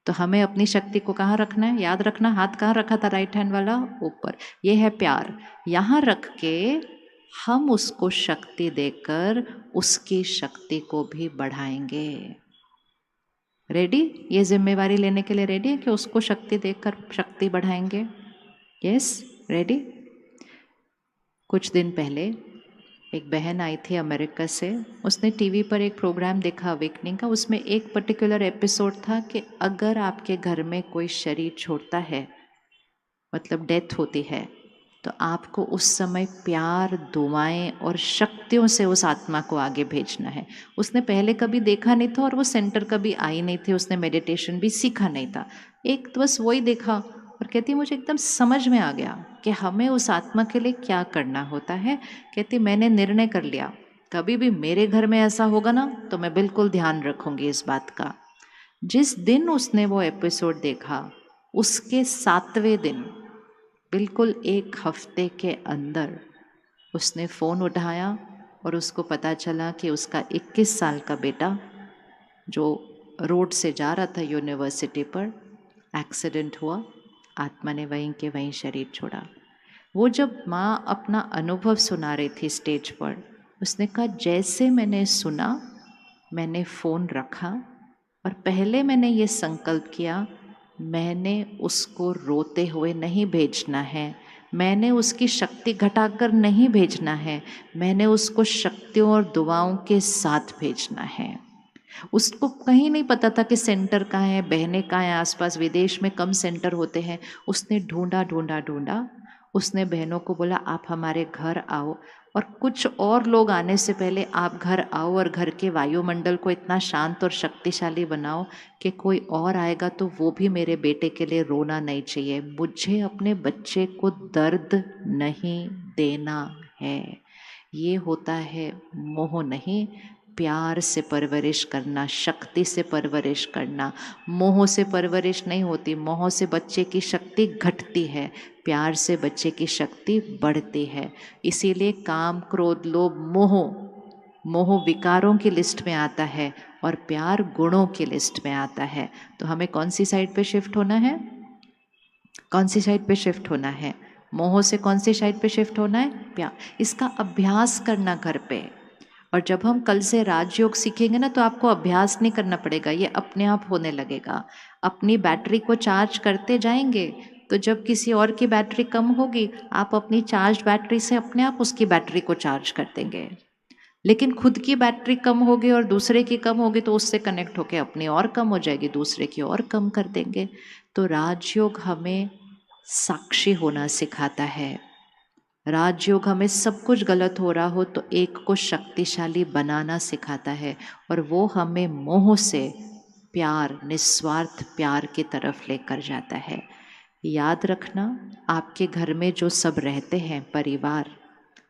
तो हमें अपनी शक्ति को कहाँ रखना है? याद रखना, हाथ कहाँ रखा था राइट हैंड वाला? ऊपर। ये है प्यार। यहाँ रख के हम उसको शक्ति देकर उसकी शक्ति को भी बढ़ाएंगे। रेडी? ये जिम्मेवारी लेने के लिए रेडी है कि उसको शक्ति देकर शक्ति बढ़ाएंगे? Yes, ready? कुछ दिन पहले एक बहन आई थी अमेरिका से। उसने टीवी पर एक प्रोग्राम देखा अवेकनिंग का। उसमें एक पर्टिकुलर एपिसोड था कि अगर आपके घर में कोई शरीर छोड़ता है, मतलब डेथ होती है, तो आपको उस समय प्यार, दुआएं और शक्तियों से उस आत्मा को आगे भेजना है। उसने पहले कभी देखा नहीं था और वो सेंटर कभी आई नहीं थी, उसने मेडिटेशन भी सीखा नहीं था। एक तो बस वही देखा और कहती मुझे एकदम समझ में आ गया कि हमें उस आत्मा के लिए क्या करना होता है। कहती मैंने निर्णय कर लिया, कभी भी मेरे घर में ऐसा होगा ना तो मैं बिल्कुल ध्यान रखूंगी इस बात का। जिस दिन उसने वो एपिसोड देखा, उसके 7वें दिन, बिल्कुल एक हफ्ते के अंदर, उसने फ़ोन उठाया और उसको पता चला कि उसका 21 साल का बेटा जो रोड से जा रहा था यूनिवर्सिटी पर, एक्सीडेंट हुआ। आत्मा ने वहीं के वहीं शरीर छोड़ा। वो जब माँ अपना अनुभव सुना रही थी स्टेज पर, उसने कहा जैसे मैंने सुना, मैंने फ़ोन रखा और पहले मैंने ये संकल्प किया, मैंने उसको रोते हुए नहीं भेजना है, मैंने उसकी शक्ति घटाकर नहीं भेजना है, मैंने उसको शक्तियों और दुआओं के साथ भेजना है। उसको कहीं नहीं पता था कि सेंटर कहाँ है, बहने कहाँ हैं आसपास, विदेश में कम सेंटर होते हैं। उसने ढूंढा ढूंढा ढूंढा। उसने बहनों को बोला आप हमारे घर आओ, और कुछ और लोग आने से पहले आप घर आओ और घर के वायुमंडल को इतना शांत और शक्तिशाली बनाओ कि कोई और आएगा तो वो भी मेरे बेटे के लिए रोना नहीं चाहिए। मुझे अपने बच्चे को दर्द नहीं देना है। ये होता है मोह नहीं, प्यार से परवरिश करना, शक्ति से परवरिश करना। मोह से परवरिश नहीं होती, मोह से बच्चे की शक्ति घटती है, प्यार से बच्चे की शक्ति बढ़ती है। इसीलिए काम, क्रोध, लोभ, मोह, मोह विकारों की लिस्ट में आता है और प्यार गुणों की लिस्ट में आता है। तो हमें कौन सी साइड पे शिफ्ट होना है? कौन सी साइड पे शिफ्ट होना है? मोह से कौन सी साइड पे शिफ्ट होना है? प्यार। इसका अभ्यास करना घर पे। और जब हम कल से राजयोग सीखेंगे ना, तो आपको अभ्यास नहीं करना पड़ेगा, ये अपने आप होने लगेगा। अपनी बैटरी को चार्ज करते जाएंगे, तो जब किसी और की बैटरी कम होगी, आप अपनी चार्ज बैटरी से अपने आप उसकी बैटरी को चार्ज कर देंगे। लेकिन खुद की बैटरी कम होगी और दूसरे की कम होगी, तो उससे कनेक्ट होकर अपनी और कम हो जाएगी, दूसरे की और कम कर देंगे। तो राजयोग हमें साक्षी होना सिखाता है। राजयोग हमें सब कुछ गलत हो रहा हो तो एक को शक्तिशाली बनाना सिखाता है, और वो हमें मोह से प्यार, निस्वार्थ प्यार की तरफ लेकर जाता है। याद रखना, आपके घर में जो सब रहते हैं, परिवार,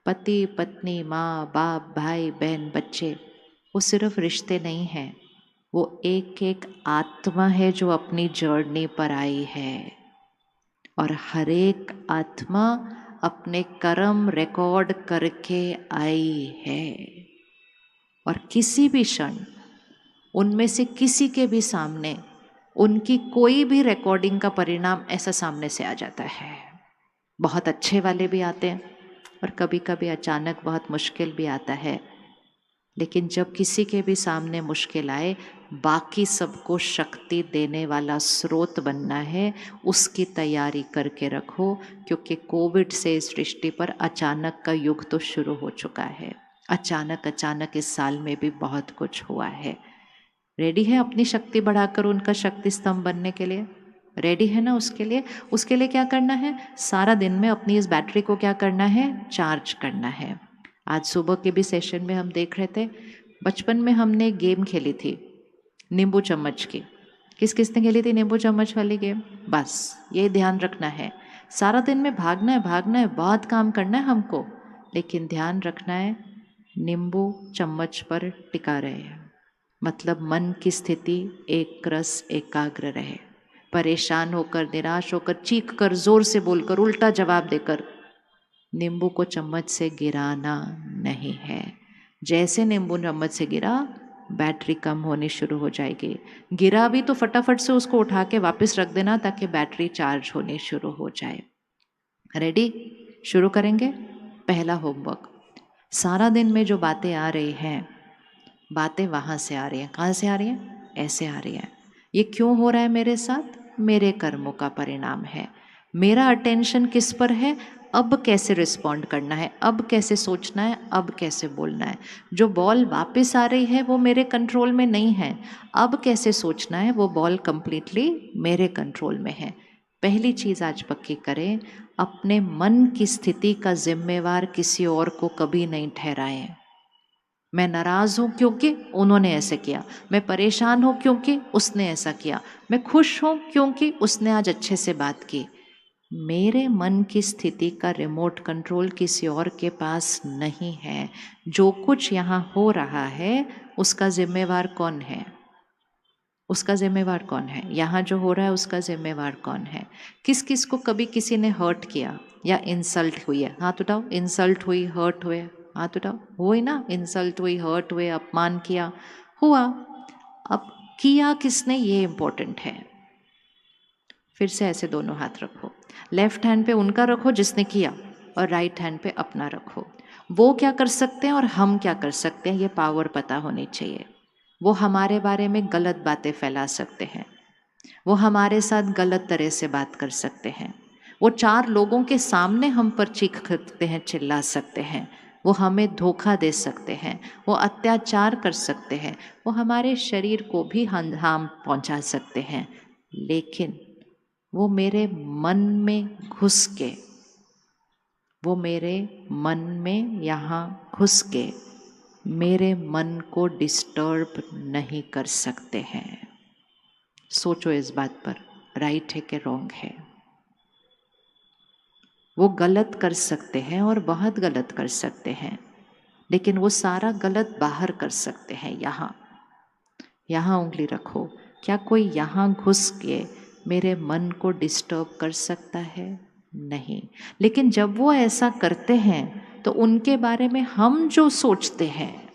पति पत्नी, माँ बाप, भाई बहन, बच्चे, वो सिर्फ रिश्ते नहीं हैं, वो एक एक आत्मा है जो अपनी जर्नी पर आई है। और हर एक आत्मा अपने कर्म रिकॉर्ड करके आई है, और किसी भी क्षण उनमें से किसी के भी सामने उनकी कोई भी रिकॉर्डिंग का परिणाम ऐसा सामने से आ जाता है। बहुत अच्छे वाले भी आते हैं और कभी कभी अचानक बहुत मुश्किल भी आता है। लेकिन जब किसी के भी सामने मुश्किल आए, बाकी सबको शक्ति देने वाला स्रोत बनना है, उसकी तैयारी करके रखो। क्योंकि कोविड से इस सृष्टि पर अचानक का युग तो शुरू हो चुका है। अचानक अचानक इस साल में भी बहुत कुछ हुआ है। रेडी है अपनी शक्ति बढ़ाकर उनका शक्ति स्तंभ बनने के लिए? रेडी है ना उसके लिए? उसके लिए क्या करना है? सारा दिन में अपनी इस बैटरी को क्या करना है? चार्ज करना है। आज सुबह के भी सेशन में हम देख रहे थे, बचपन में हमने गेम खेली थी नींबू चम्मच की। किस किसने खेली थी नींबू चम्मच वाली गेम? बस ये ध्यान रखना है, सारा दिन में भागना है, भागना है, बहुत काम करना है हमको, लेकिन ध्यान रखना है नींबू चम्मच पर टिका रहे हैं। मतलब मन की स्थिति एक रस एकाग्र रहे। परेशान होकर, निराश होकर, चीख कर, जोर से बोलकर, उल्टा जवाब देकर नींबू को चम्मच से गिराना नहीं है। जैसे नींबू चम्मच से गिरा, बैटरी कम होनी शुरू हो जाएगी। गिरा भी तो फटाफट से उसको उठा के वापस रख देना ताकि बैटरी चार्ज होनी शुरू हो जाए। रेडी? शुरू करेंगे। पहला होमवर्क, सारा दिन में जो बातें आ रही हैं, बातें वहाँ से आ रही हैं। कहाँ से आ रही हैं? ऐसे आ रही हैं। ये क्यों हो रहा है मेरे साथ? मेरे कर्मों का परिणाम है। मेरा अटेंशन किस पर है? अब कैसे रिस्पॉन्ड करना है, अब कैसे सोचना है, अब कैसे बोलना है। जो बॉल वापस आ रही है वो मेरे कंट्रोल में नहीं है। अब कैसे सोचना है, वो बॉल कंप्लीटली मेरे कंट्रोल में है। पहली चीज़ आज पक्की करें, अपने मन की स्थिति का जिम्मेवार किसी और को कभी नहीं ठहराएं। मैं नाराज हूं क्योंकि उन्होंने ऐसे किया, मैं परेशान हूं क्योंकि उसने ऐसा किया, मैं खुश हूं क्योंकि उसने आज अच्छे से बात की। मेरे मन की स्थिति का रिमोट कंट्रोल किसी और के पास नहीं है। जो कुछ यहाँ हो रहा है उसका जिम्मेवार कौन है? उसका जिम्मेवार कौन है? यहाँ जो हो रहा है उसका जिम्मेवार कौन है? किस किस को कभी किसी ने हर्ट किया या इंसल्ट हुई है? हाथ उठाओ। इंसल्ट हुई, हर्ट हुए, हाथ उठाओ। हुई ना? इंसल्ट हुई, हर्ट हुए, अपमान किया, हुआ। अब किया किसने, ये इंपॉर्टेंट है। फिर से ऐसे दोनों हाथ रखो। लेफ्ट हैंड पे उनका रखो जिसने किया, और राइट हैंड पे अपना रखो। वो क्या कर सकते हैं और हम क्या कर सकते हैं, ये पावर पता होनी चाहिए। वो हमारे बारे में गलत बातें फैला सकते हैं, वो हमारे साथ गलत तरह से बात कर सकते हैं, वो 4 लोगों के सामने हम पर चीख सकते हैं, चिल्ला सकते हैं, वो हमें धोखा दे सकते हैं, वो अत्याचार कर सकते हैं, वो हमारे शरीर को भी हार्म पहुंचा सकते हैं। लेकिन वो मेरे मन में घुस के, वो मेरे मन में यहाँ घुस के मेरे मन को डिस्टर्ब नहीं कर सकते हैं। सोचो इस बात पर, राइट है कि रॉन्ग है। वो गलत कर सकते हैं और बहुत गलत कर सकते हैं, लेकिन वो सारा गलत बाहर कर सकते हैं। यहाँ उंगली रखो। क्या कोई यहाँ घुस के मेरे मन को डिस्टर्ब कर सकता है? नहीं। लेकिन जब वो ऐसा करते हैं तो उनके बारे में हम जो सोचते हैं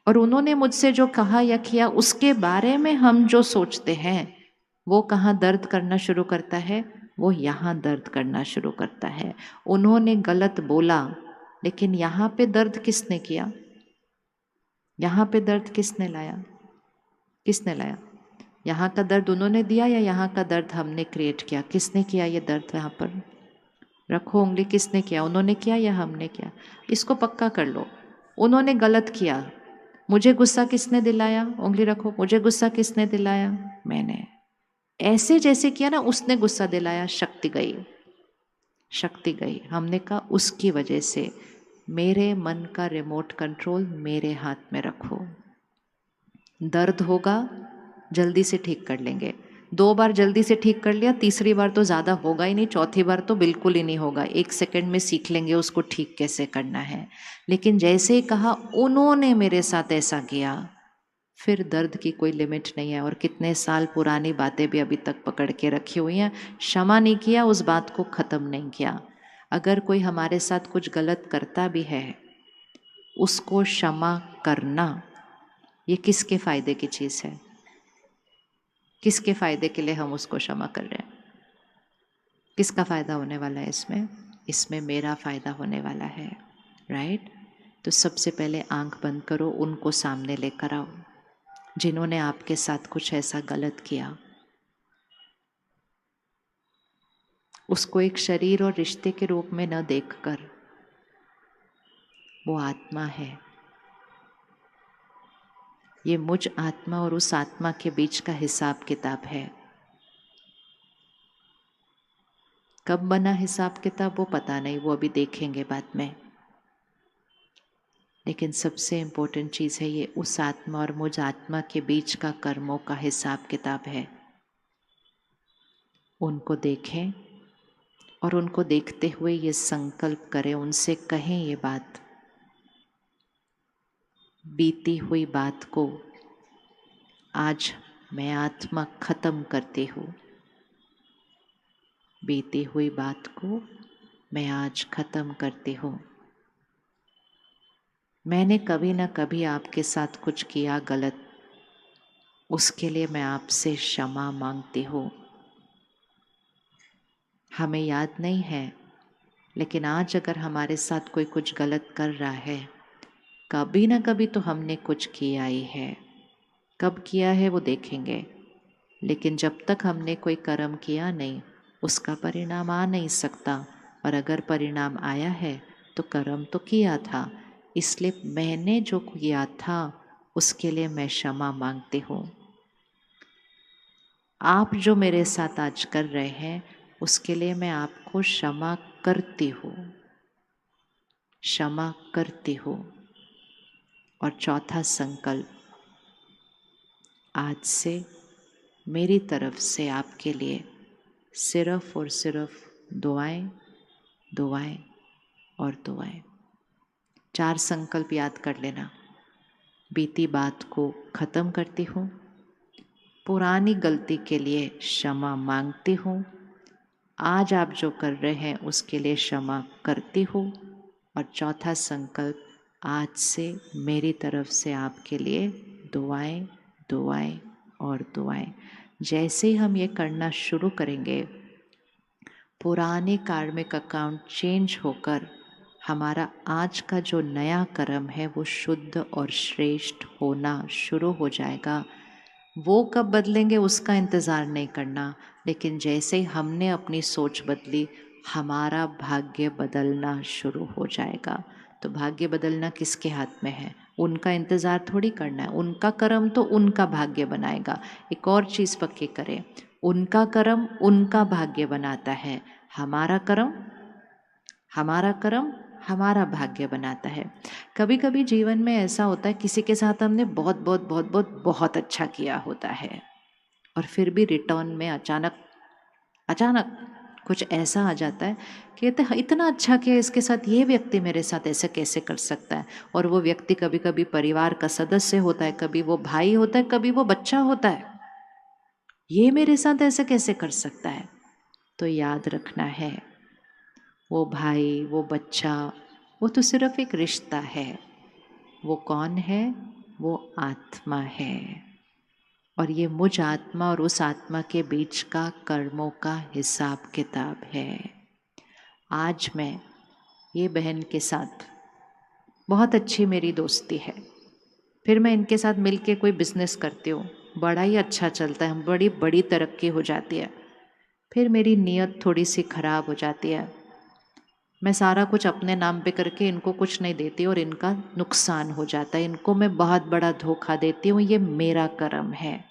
और उन्होंने मुझसे जो कहा या किया उसके बारे में हम जो सोचते हैं, वो कहाँ दर्द करना शुरू करता है? वो यहाँ दर्द करना शुरू करता है। उन्होंने गलत बोला, लेकिन यहाँ पे दर्द किसने किया? यहाँ पे दर्द किसने लाया? किसने लाया? यहाँ का दर्द उन्होंने दिया या यहाँ का दर्द हमने क्रिएट किया? किसने किया ये दर्द? यहाँ पर रखो उंगली। किसने किया? उन्होंने किया या हमने किया? इसको पक्का कर लो। उन्होंने गलत किया। मुझे गुस्सा किसने दिलाया? उंगली रखो। मुझे गुस्सा किसने दिलाया? मैंने। ऐसे जैसे किया ना, उसने गुस्सा दिलाया, शक्ति गई, शक्ति गई। हमने कहा उसकी वजह से। मेरे मन का रिमोट कंट्रोल मेरे हाथ में रखो। दर्द होगा, जल्दी से ठीक कर लेंगे। 2 बार जल्दी से ठीक कर लिया, तीसरी बार तो ज़्यादा होगा ही नहीं, चौथी बार तो बिल्कुल ही नहीं होगा। 1 सेकंड में सीख लेंगे उसको ठीक कैसे करना है। लेकिन जैसे ही कहा उन्होंने मेरे साथ ऐसा किया, फिर दर्द की कोई लिमिट नहीं है। और कितने साल पुरानी बातें भी अभी तक पकड़ के रखी हुई हैं। क्षमा नहीं किया, उस बात को ख़त्म नहीं किया। अगर कोई हमारे साथ कुछ गलत करता भी है, उसको क्षमा करना, ये किसके फ़ायदे की चीज़ है? किसके फ़ायदे के लिए हम उसको क्षमा कर रहे हैं? किसका फ़ायदा होने वाला है इसमें? इसमें मेरा फ़ायदा होने वाला है, राइट? तो सबसे पहले आंख बंद करो, उनको सामने लेकर आओ जिन्होंने आपके साथ कुछ ऐसा गलत किया। उसको एक शरीर और रिश्ते के रूप में न देखकर, वो आत्मा है। ये मुझ आत्मा और उस आत्मा के बीच का हिसाब किताब है। कब बना हिसाब किताब वो पता नहीं, वो अभी देखेंगे बाद में। लेकिन सबसे इम्पोर्टेंट चीज़ है, ये उस आत्मा और मुझ आत्मा के बीच का कर्मों का हिसाब किताब है। उनको देखें और उनको देखते हुए ये संकल्प करें, उनसे कहें ये बात, बीती हुई बात को आज मैं आत्मा खत्म करती हूँ। बीती हुई बात को मैं आज खत्म करती हूँ। मैंने कभी न कभी आपके साथ कुछ किया गलत, उसके लिए मैं आपसे क्षमा मांगती हूँ। हमें याद नहीं है, लेकिन आज अगर हमारे साथ कोई कुछ गलत कर रहा है, कभी ना कभी तो हमने कुछ किया ही है। कब किया है वो देखेंगे, लेकिन जब तक हमने कोई कर्म किया नहीं, उसका परिणाम आ नहीं सकता। और अगर परिणाम आया है तो कर्म तो किया था, इसलिए मैंने जो किया था उसके लिए मैं क्षमा मांगती हूँ। आप जो मेरे साथ आज कर रहे हैं उसके लिए मैं आपको क्षमा करती हूँ, क्षमा करती हूँ। और चौथा संकल्प, आज से मेरी तरफ से आपके लिए सिर्फ और सिर्फ दुआएं, दुआएं और दुआएं। 4 संकल्प याद कर लेना। बीती बात को ख़त्म करती हूँ, पुरानी गलती के लिए क्षमा मांगती हूँ, आज आप जो कर रहे हैं उसके लिए क्षमा करती हूँ। और चौथा संकल्प, आज से मेरी तरफ से आपके लिए दुआएं, दुआएं और दुआएं। जैसे ही हम ये करना शुरू करेंगे, पुराने कार्मिक अकाउंट चेंज होकर हमारा आज का जो नया कर्म है वो शुद्ध और श्रेष्ठ होना शुरू हो जाएगा। वो कब बदलेंगे उसका इंतज़ार नहीं करना, लेकिन जैसे ही हमने अपनी सोच बदली, हमारा भाग्य बदलना शुरू हो जाएगा। तो भाग्य बदलना किसके हाथ में है? उनका इंतज़ार थोड़ी करना है। उनका कर्म तो उनका भाग्य बनाएगा। एक और चीज़ पक्की करें, उनका कर्म उनका भाग्य बनाता है, हमारा कर्म हमारा भाग्य बनाता है। कभी कभी जीवन में ऐसा होता है, किसी के साथ हमने बहुत बहुत बहुत बहुत बहुत अच्छा किया होता है और फिर भी रिटर्न में अचानक अचानक कुछ ऐसा आ जाता है कि इतना अच्छा किया, इसके साथ ये व्यक्ति मेरे साथ ऐसे कैसे कर सकता है। और वो व्यक्ति कभी कभी परिवार का सदस्य होता है, कभी वो भाई होता है, कभी वो बच्चा होता है। ये मेरे साथ ऐसे कैसे कर सकता है? तो याद रखना है, वो भाई, वो बच्चा, वो तो सिर्फ एक रिश्ता है। वो कौन है? वो आत्मा है। और ये मुझ आत्मा और उस आत्मा के बीच का कर्मों का हिसाब किताब है। आज मैं ये बहन के साथ बहुत अच्छी मेरी दोस्ती है, फिर मैं इनके साथ मिलके कोई बिजनेस करती हूँ, बड़ा ही अच्छा चलता है, बड़ी बड़ी तरक्की हो जाती है। फिर मेरी नीयत थोड़ी सी खराब हो जाती है, मैं सारा कुछ अपने नाम पे करके इनको कुछ नहीं देती और इनका नुकसान हो जाता है। इनको मैं बहुत बड़ा धोखा देती हूँ, ये मेरा कर्म है।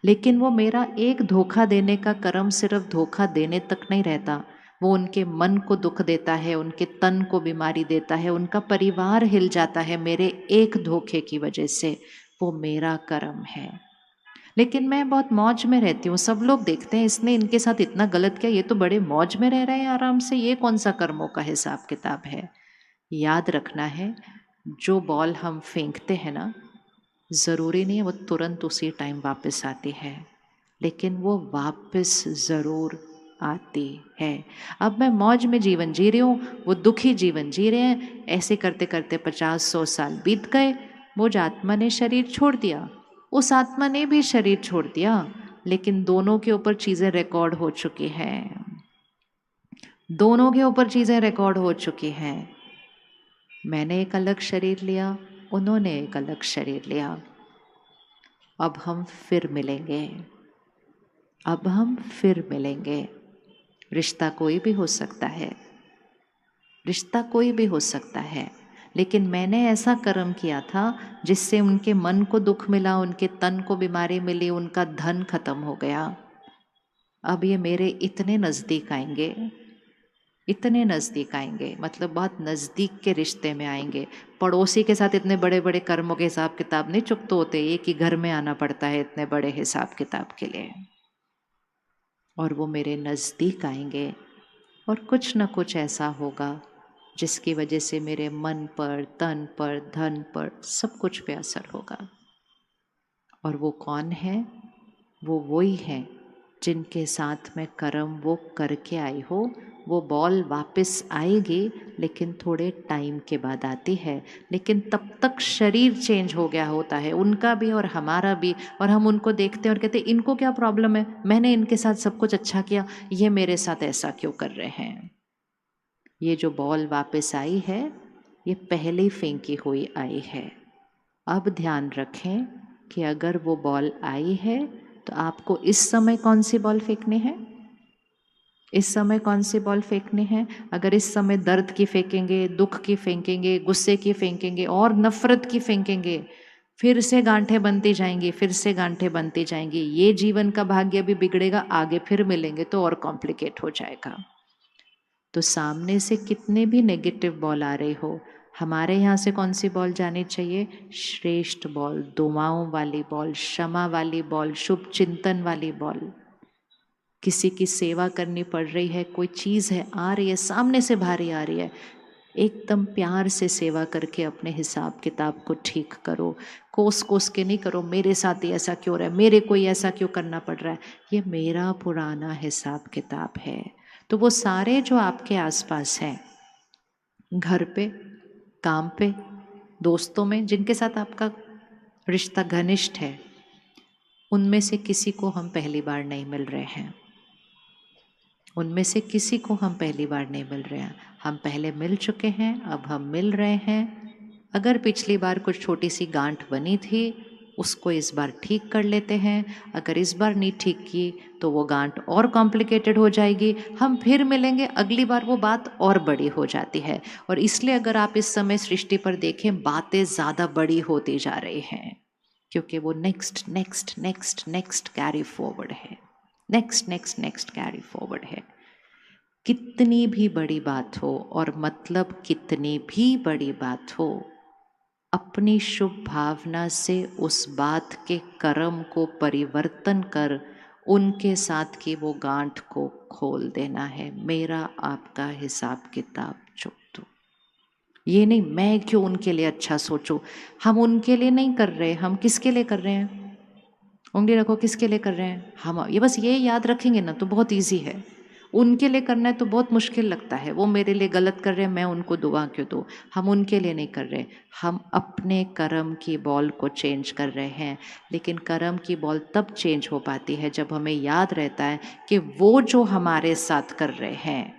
लेकिन वो मेरा एक धोखा देने का कर्म सिर्फ धोखा देने तक नहीं रहता, वो उनके मन को दुख देता है, उनके तन को बीमारी देता है, उनका परिवार हिल जाता है मेरे एक धोखे की वजह से। वो मेरा कर्म है। लेकिन मैं बहुत मौज में रहती हूँ, सब लोग देखते हैं इसने इनके साथ इतना गलत किया, ये तो बड़े मौज में रह रहे हैं आराम से, ये कौन सा कर्मों का हिसाब किताब है। याद रखना है, जो बॉल हम फेंकते हैं ना, ज़रूरी नहीं है वो तुरंत उसी टाइम वापस आती है, लेकिन वो वापस ज़रूर आती है। अब मैं मौज में जीवन जी रही हूँ, वो दुखी जीवन जी रहे हैं, ऐसे करते करते 50-100 साल बीत गए। मुझ आत्मा ने शरीर छोड़ दिया, उस आत्मा ने भी शरीर छोड़ दिया, लेकिन दोनों के ऊपर चीज़ें रिकॉर्ड हो चुकी हैं, दोनों के ऊपर चीज़ें रिकॉर्ड हो चुकी हैं। मैंने एक अलग शरीर लिया, उन्होंने एक अलग शरीर लिया। अब हम फिर मिलेंगे, अब हम फिर मिलेंगे। रिश्ता कोई भी हो सकता है, रिश्ता कोई भी हो सकता है, लेकिन मैंने ऐसा कर्म किया था जिससे उनके मन को दुख मिला, उनके तन को बीमारी मिली, उनका धन खत्म हो गया। अब ये मेरे इतने नज़दीक आएंगे, इतने नज़दीक आएंगे, मतलब बहुत नज़दीक के रिश्ते में आएंगे। पड़ोसी के साथ इतने बड़े बड़े कर्मों के हिसाब किताब नहीं चुकते होते, एक ही घर में आना पड़ता है इतने बड़े हिसाब किताब के लिए। और वो मेरे नज़दीक आएंगे और कुछ न कुछ ऐसा होगा जिसकी वजह से मेरे मन पर, तन पर, धन पर, सब कुछ पे असर होगा। और वो कौन है? वो वही है जिनके साथ में कर्म वो करके आई हो। वो बॉल वापस आएगी, लेकिन थोड़े टाइम के बाद आती है। लेकिन तब तक शरीर चेंज हो गया होता है, उनका भी और हमारा भी। और हम उनको देखते हैं और कहते हैं इनको क्या प्रॉब्लम है, मैंने इनके साथ सब कुछ अच्छा किया, ये मेरे साथ ऐसा क्यों कर रहे हैं। ये जो बॉल वापस आई है, ये पहले ही फेंकी हुई आई है। अब ध्यान रखें कि अगर वो बॉल आई है तो आपको इस समय कौन सी बॉल फेंकनी है? इस समय कौन सी बॉल फेंकनी है? अगर इस समय दर्द की फेंकेंगे, दुख की फेंकेंगे, गुस्से की फेंकेंगे और नफरत की फेंकेंगे, फिर से गांठें बनती जाएंगी, फिर से गांठें बनती जाएंगी। ये जीवन का भाग्य भी बिगड़ेगा, आगे फिर मिलेंगे तो और कॉम्प्लिकेट हो जाएगा। तो सामने से कितने भी नेगेटिव बॉल आ रहे हो, हमारे यहाँ से कौन सी बॉल जानी चाहिए? श्रेष्ठ बॉल, दुआओं वाली बॉल, क्षमा वाली बॉल, शुभ चिंतन वाली बॉल। किसी की सेवा करनी पड़ रही है, कोई चीज़ है आ रही है, सामने से भारी आ रही है, एकदम प्यार से सेवा करके अपने हिसाब किताब को ठीक करो। कोस कोस के नहीं करो, मेरे साथ ही ऐसा क्यों रहा है, मेरे को ही ऐसा क्यों करना पड़ रहा है, ये मेरा पुराना हिसाब किताब है। तो वो सारे जो आपके आसपास हैं, घर पे, काम पे, दोस्तों में, जिनके साथ आपका रिश्ता घनिष्ठ है, उनमें से किसी को हम पहली बार नहीं मिल रहे हैं। उनमें से किसी को हम पहली बार नहीं मिल रहे हैं। हम पहले मिल चुके हैं, अब हम मिल रहे हैं। अगर पिछली बार कुछ छोटी सी गांठ बनी थी, उसको इस बार ठीक कर लेते हैं। अगर इस बार नहीं ठीक की तो वो गांठ और कॉम्प्लिकेटेड हो जाएगी, हम फिर मिलेंगे, अगली बार वो बात और बड़ी हो जाती है। और इसलिए अगर आप इस समय सृष्टि पर देखें, बातें ज़्यादा बड़ी होती जा रही हैं, क्योंकि वो next next next next carry forward है, next next next carry forward है। कितनी भी बड़ी बात हो, और मतलब कितनी भी बड़ी बात हो, अपनी शुभ भावना से उस बात के कर्म को परिवर्तन कर उनके साथ की वो गांठ को खोल देना है। मेरा आपका हिसाब किताब चुप दो। ये नहीं मैं क्यों उनके लिए अच्छा सोचूं, हम उनके लिए नहीं कर रहे, हम किसके लिए कर रहे हैं? उंगली रखो, किसके लिए कर रहे हैं हम? ये बस ये याद रखेंगे ना तो बहुत इजी है। उनके लिए करना है तो बहुत मुश्किल लगता है, वो मेरे लिए गलत कर रहे हैं, मैं उनको दुआ क्यों दूँ। हम उनके लिए नहीं कर रहे, हम अपने कर्म की बॉल को चेंज कर रहे हैं। लेकिन कर्म की बॉल तब चेंज हो पाती है जब हमें याद रहता है कि वो जो हमारे साथ कर रहे हैं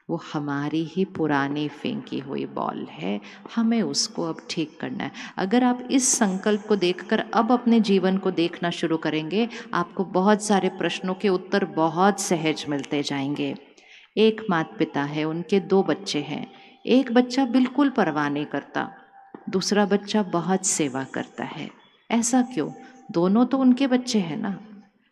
वो हमारी ही पुरानी फेंकी हुई बॉल है, हमें उसको अब ठीक करना है। अगर आप इस संकल्प को देखकर अब अपने जीवन को देखना शुरू करेंगे, आपको बहुत सारे प्रश्नों के उत्तर बहुत सहज मिलते जाएंगे। एक माता पिता है, उनके 2 बच्चे हैं। एक बच्चा बिल्कुल परवाह नहीं करता, दूसरा बच्चा बहुत सेवा करता है। ऐसा क्यों? दोनों तो उनके बच्चे हैं ना।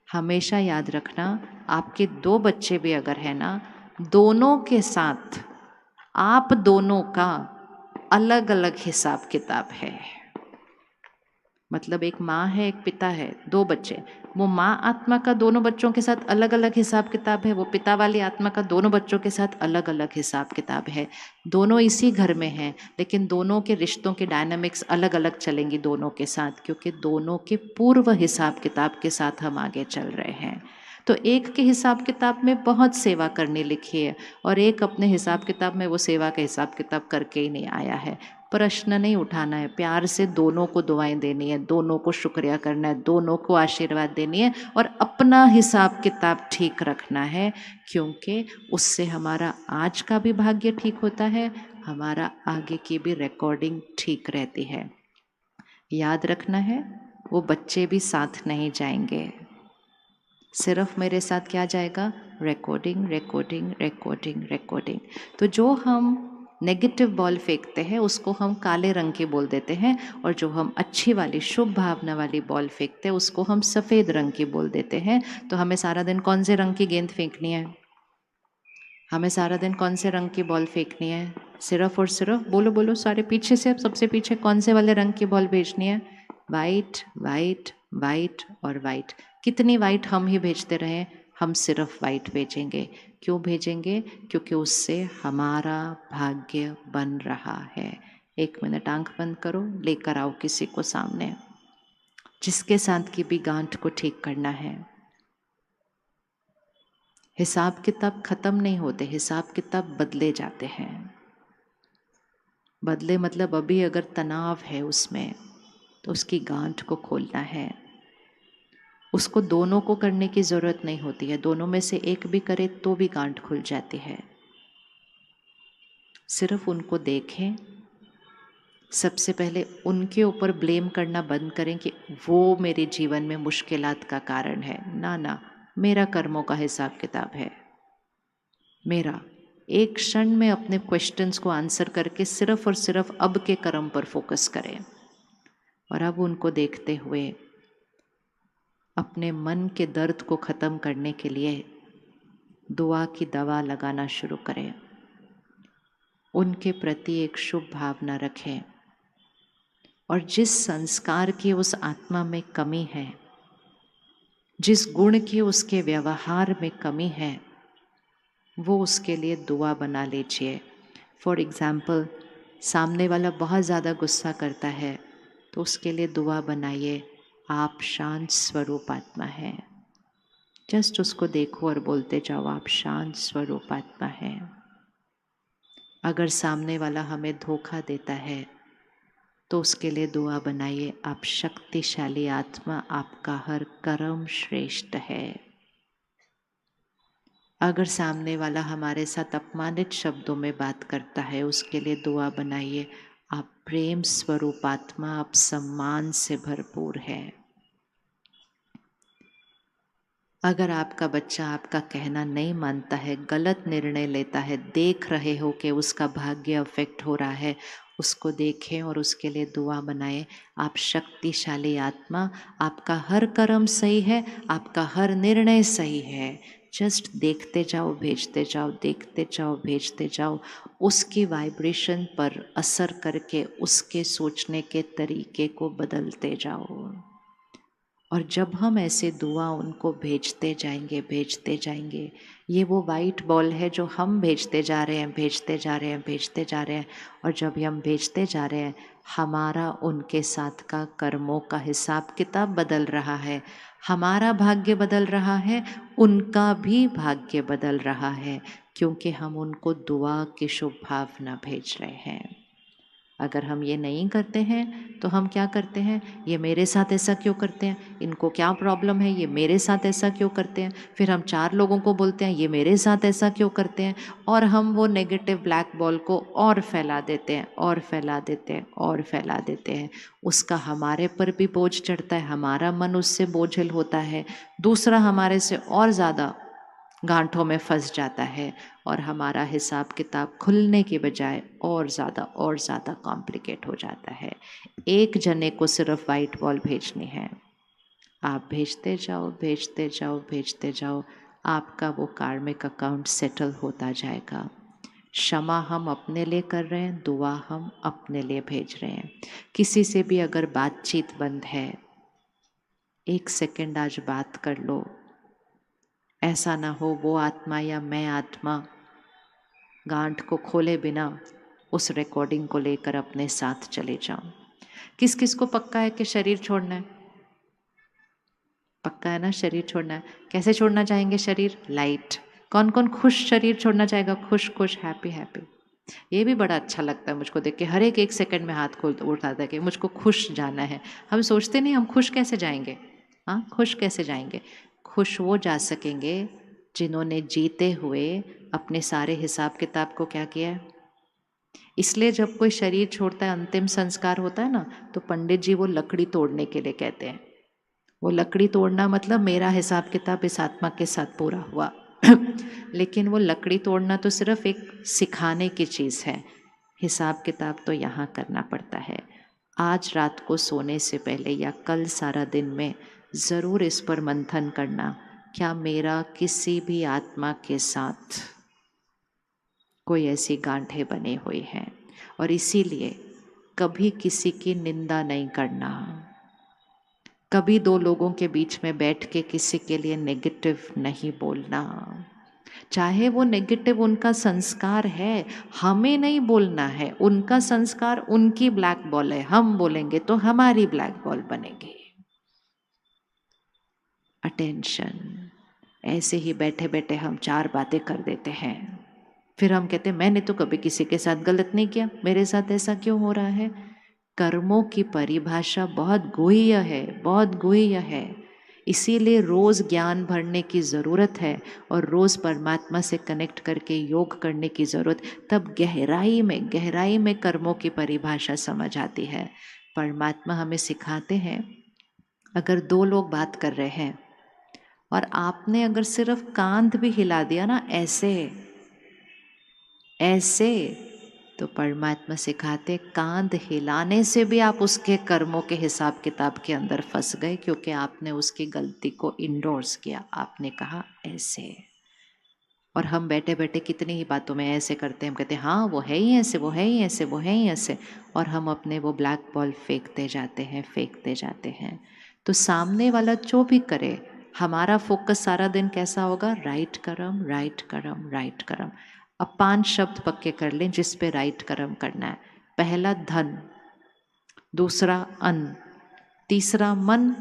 हमेशा याद रखना, आपके 2 बच्चे भी अगर है ना, दोनों के साथ आप दोनों का अलग अलग हिसाब किताब है। मतलब एक माँ है, एक पिता है, 2 बच्चे। वो माँ आत्मा का दोनों बच्चों के साथ अलग अलग हिसाब किताब है, वो पिता वाली आत्मा का दोनों बच्चों के साथ अलग अलग हिसाब किताब है। दोनों इसी घर में हैं, लेकिन दोनों के रिश्तों के डायनामिक्स अलग अलग चलेंगी दोनों के साथ, क्योंकि दोनों के पूर्व हिसाब किताब के साथ हम आगे चल रहे हैं। तो एक के हिसाब किताब में बहुत सेवा करनी लिखी है, और एक अपने हिसाब किताब में वो सेवा का हिसाब किताब करके ही नहीं आया है। प्रश्न नहीं उठाना है, प्यार से दोनों को दुआएं देनी है, दोनों को शुक्रिया करना है, दोनों को आशीर्वाद देनी है, और अपना हिसाब किताब ठीक रखना है। क्योंकि उससे हमारा आज का भी भाग्य ठीक होता है, हमारा आगे की भी रिकॉर्डिंग ठीक रहती है। याद रखना है, वो बच्चे भी साथ नहीं जाएंगे, सिर्फ मेरे साथ क्या जाएगा? Recording recording recording recording. तो जो हम नेगेटिव बॉल फेंकते हैं उसको हम काले रंग की बोल देते हैं, और जो हम अच्छी वाली शुभ भावना वाली बॉल फेंकते हैं उसको हम सफ़ेद रंग की बोल देते हैं। तो हमें सारा दिन कौन से रंग की गेंद फेंकनी है? हमें सारा दिन कौन से रंग की बॉल फेंकनी है? सिर्फ और सिर्फ बोलो बोलो सारे पीछे से, सबसे पीछे कौन से वाले रंग की बॉल भेजनी है? वाइट वाइट वाइट और वाइट। कितनी वाइट हम ही भेजते रहे, हम सिर्फ वाइट भेजेंगे। क्यों भेजेंगे? क्योंकि उससे हमारा भाग्य बन रहा है। 1 मिनट आंख बंद करो, लेकर आओ किसी को सामने, जिसके साथ की भी गांठ को ठीक करना है। हिसाब किताब खत्म नहीं होते, हिसाब किताब बदले जाते हैं। बदले मतलब अभी अगर तनाव है उसमें, तो उसकी गांठ को खोलना है। उसको दोनों को करने की जरूरत नहीं होती है, दोनों में से एक भी करे तो भी गांठ खुल जाती है। सिर्फ उनको देखें, सबसे पहले उनके ऊपर ब्लेम करना बंद करें कि वो मेरे जीवन में मुश्किलात का कारण है। ना ना, मेरा कर्मों का हिसाब किताब है मेरा। एक क्षण में अपने क्वेश्चंस को आंसर करके सिर्फ और सिर्फ अब के कर्म पर फोकस करें। और अब उनको देखते हुए अपने मन के दर्द को ख़त्म करने के लिए दुआ की दवा लगाना शुरू करें। उनके प्रति एक शुभ भावना रखें, और जिस संस्कार की उस आत्मा में कमी है, जिस गुण की उसके व्यवहार में कमी है, वो उसके लिए दुआ बना लीजिए। फॉर एग्ज़ाम्पल, सामने वाला बहुत ज़्यादा गुस्सा करता है तो उसके लिए दुआ बनाइए, आप शांत स्वरूप आत्मा हैं। जस्ट उसको देखो और बोलते जाओ, आप शांत स्वरूप आत्मा हैं। अगर सामने वाला हमें धोखा देता है तो उसके लिए दुआ बनाइए, आप शक्तिशाली आत्मा, आपका हर कर्म श्रेष्ठ है। अगर सामने वाला हमारे साथ अपमानित शब्दों में बात करता है, उसके लिए दुआ बनाइए, आप प्रेम स्वरूप आत्मा, आप सम्मान से भरपूर है। अगर आपका बच्चा आपका कहना नहीं मानता है, गलत निर्णय लेता है, देख रहे हो कि उसका भाग्य अफेक्ट हो रहा है, उसको देखें और उसके लिए दुआ बनाएं, आप शक्तिशाली आत्मा, आपका हर कर्म सही है, आपका हर निर्णय सही है। जस्ट देखते जाओ, भेजते जाओ, देखते जाओ, भेजते जाओ, उसकी वाइब्रेशन पर असर करके उसके सोचने के तरीके को बदलते जाओ। और जब हम ऐसे दुआ उनको भेजते जाएंगे, ये वो वाइट बॉल है जो हम भेजते जा रहे हैं, भेजते जा रहे हैं, भेजते जा रहे हैं। और जब हम भेजते जा रहे हैं, हमारा उनके साथ का कर्मों का हिसाब किताब बदल रहा है, हमारा भाग्य बदल रहा है, उनका भी भाग्य बदल रहा है, क्योंकि हम उनको दुआ की शुभ भावना भेज रहे हैं। अगर हम ये नहीं करते हैं तो हम क्या करते हैं, ये मेरे साथ ऐसा क्यों करते हैं, इनको क्या प्रॉब्लम है, ये मेरे साथ ऐसा क्यों करते हैं। फिर हम 4 लोगों को बोलते हैं, ये मेरे साथ ऐसा क्यों करते हैं। और हम वो नेगेटिव ब्लैक बॉल को और फैला देते हैं, और फैला देते हैं, और फैला देते हैं। उसका हमारे पर भी बोझ चढ़ता है, हमारा मन उससे बोझिल होता है, दूसरा हमारे से और ज़्यादा गांठों में फंस जाता है, और हमारा हिसाब किताब खुलने के बजाय और ज़्यादा कॉम्प्लिकेट हो जाता है। एक जने को सिर्फ वाइट बॉल भेजनी है, आप भेजते जाओ, भेजते जाओ, भेजते जाओ, आपका वो कार्मिक अकाउंट सेटल होता जाएगा। क्षमा हम अपने लिए कर रहे हैं, दुआ हम अपने लिए भेज रहे हैं। किसी से भी अगर बातचीत बंद है, 1 सेकंड आज बात कर लो। ऐसा ना हो वो आत्मा या मैं आत्मा गांठ को खोले बिना उस रिकॉर्डिंग को लेकर अपने साथ चले जाऊं। किस किस को पक्का है कि शरीर छोड़ना है? पक्का है ना, शरीर छोड़ना है। कैसे छोड़ना चाहेंगे शरीर? लाइट। कौन कौन खुश शरीर छोड़ना चाहेगा? खुश खुश, हैप्पी हैप्पी। ये भी बड़ा अच्छा लगता है मुझको देख के, हर एक 1 सेकंड में हाथ खोल उठाता है कि मुझको खुश जाना है। हम सोचते नहीं हम खुश कैसे जाएंगे। हाँ, खुश कैसे जाएंगे? खुश वो जा सकेंगे जिन्होंने जीते हुए अपने सारे हिसाब किताब को क्या किया है। इसलिए जब कोई शरीर छोड़ता है, अंतिम संस्कार होता है ना, तो पंडित जी वो लकड़ी तोड़ने के लिए कहते हैं। वो लकड़ी तोड़ना मतलब मेरा हिसाब किताब इस आत्मा के साथ पूरा हुआ। लेकिन वो लकड़ी तोड़ना तो सिर्फ एक सिखाने की चीज़ है, हिसाब किताब तो यहाँ करना पड़ता है। आज रात को सोने से पहले या कल सारा दिन में ज़रूर इस पर मंथन करना, क्या मेरा किसी भी आत्मा के साथ कोई ऐसी गांठें बनी हुई हैं। और इसीलिए कभी किसी की निंदा नहीं करना, कभी दो लोगों के बीच में बैठ के किसी के लिए नेगेटिव नहीं बोलना, चाहे वो नेगेटिव उनका संस्कार है, हमें नहीं बोलना है। उनका संस्कार उनकी ब्लैक बॉल है, हम बोलेंगे तो हमारी ब्लैक बॉल बनेगी। अटेंशन। ऐसे ही बैठे बैठे हम 4 बातें कर देते हैं, फिर हम कहते हैं मैंने तो कभी किसी के साथ गलत नहीं किया, मेरे साथ ऐसा क्यों हो रहा है। कर्मों की परिभाषा बहुत गुह्य है, बहुत गुह्य है। इसीलिए रोज ज्ञान भरने की ज़रूरत है और रोज परमात्मा से कनेक्ट करके योग करने की ज़रूरत। तब गहराई में कर्मों की परिभाषा समझ आती है। परमात्मा हमें सिखाते हैं, अगर 2 लोग बात कर रहे हैं और आपने अगर सिर्फ कांध भी हिला दिया ना, ऐसे, तो परमात्मा सिखाते कांध हिलाने से भी आप उसके कर्मों के हिसाब किताब के अंदर फंस गए, क्योंकि आपने उसकी गलती को इंडोर्स किया, आपने कहा ऐसे। और हम बैठे बैठे कितनी ही बातों में ऐसे करते हैं, हम कहते हैं हाँ वो है ही ऐसे, वो है ही ऐसे, वो है ही ऐसे, और हम अपने वो ब्लैक बॉल फेंकते जाते हैं। तो सामने वाला जो भी करे, हमारा फोकस सारा दिन कैसा होगा, राइट कर्म, राइट कर्म, राइट कर्म। अब 5 शब्द पक्के कर लें जिस पे राइट कर्म करना है। पहला धन, दूसरा अन्न, तीसरा मन,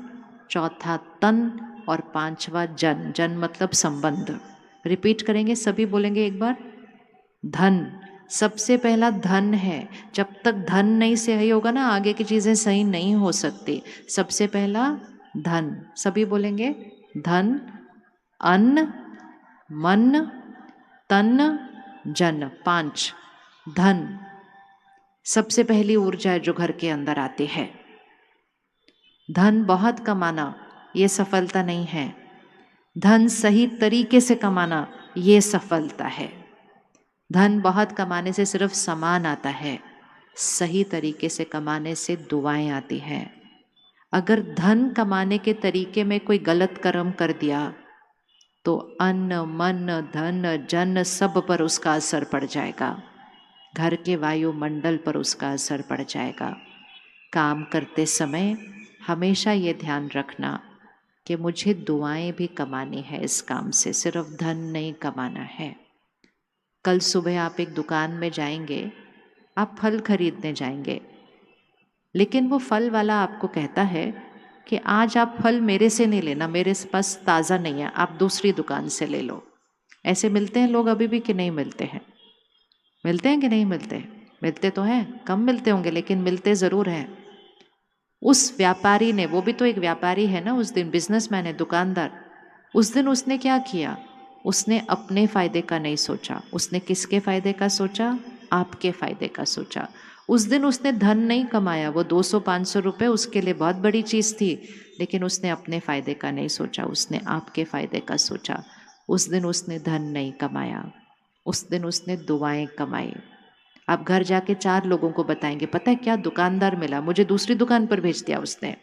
चौथा तन और 5वां जन। जन मतलब संबंध। रिपीट करेंगे, सभी बोलेंगे एक बार। धन, सबसे पहला धन है। जब तक धन नहीं सही होगा ना, आगे की चीजें सही नहीं हो सकती। सबसे पहला धन, सभी बोलेंगे। धन, अन्न, मन, तन, जन। 5। धन सबसे पहली ऊर्जा है जो घर के अंदर आती है। धन बहुत कमाना ये सफलता नहीं है, धन सही तरीके से कमाना ये सफलता है। धन बहुत कमाने से सिर्फ सामान आता है, सही तरीके से कमाने से दुआएं आती हैं। अगर धन कमाने के तरीके में कोई गलत कर्म कर दिया तो अन्न, मन, धन, जन सब पर उसका असर पड़ जाएगा। घर के वायुमंडल पर उसका असर पड़ जाएगा। काम करते समय हमेशा ये ध्यान रखना कि मुझे दुआएं भी कमानी है इस काम से, सिर्फ धन नहीं कमाना है। कल सुबह आप एक दुकान में जाएंगे, आप फल खरीदने जाएंगे, लेकिन वो फल वाला आपको कहता है कि आज आप फल मेरे से नहीं लेना, मेरे पास ताज़ा नहीं है, आप दूसरी दुकान से ले लो। ऐसे मिलते हैं लोग अभी भी कि नहीं मिलते हैं? मिलते हैं कि नहीं मिलते? मिलते तो हैं, कम मिलते होंगे लेकिन मिलते ज़रूर हैं। उस व्यापारी ने, वो भी तो एक व्यापारी है ना, उस दिन बिजनेसमैन है, दुकानदार, उस दिन उसने क्या किया, उसने अपने फायदे का नहीं सोचा, उसने किसके फायदे का सोचा, आपके फायदे का सोचा। उस दिन उसने धन नहीं कमाया, वो 200-500 रुपए उसके लिए बहुत बड़ी चीज़ थी, लेकिन उसने अपने फायदे का नहीं सोचा, उसने आपके फायदे का सोचा। उस दिन उसने धन नहीं कमाया, उस दिन उसने दुआएं कमाई। आप घर जाके 4 लोगों को बताएंगे, पता है क्या दुकानदार मिला, मुझे दूसरी दुकान पर भेज दिया उसने।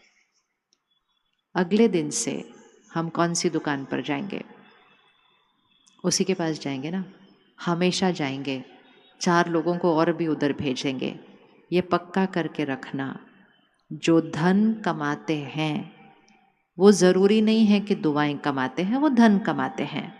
अगले दिन से हम कौन सी दुकान पर जाएंगे? उसी के पास जाएंगे ना, हमेशा जाएंगे। 4 लोगों को और भी उधर भेजेंगे। ये पक्का करके रखना, जो धन कमाते हैं वो ज़रूरी नहीं है कि दुआएं कमाते हैं, वो धन कमाते हैं,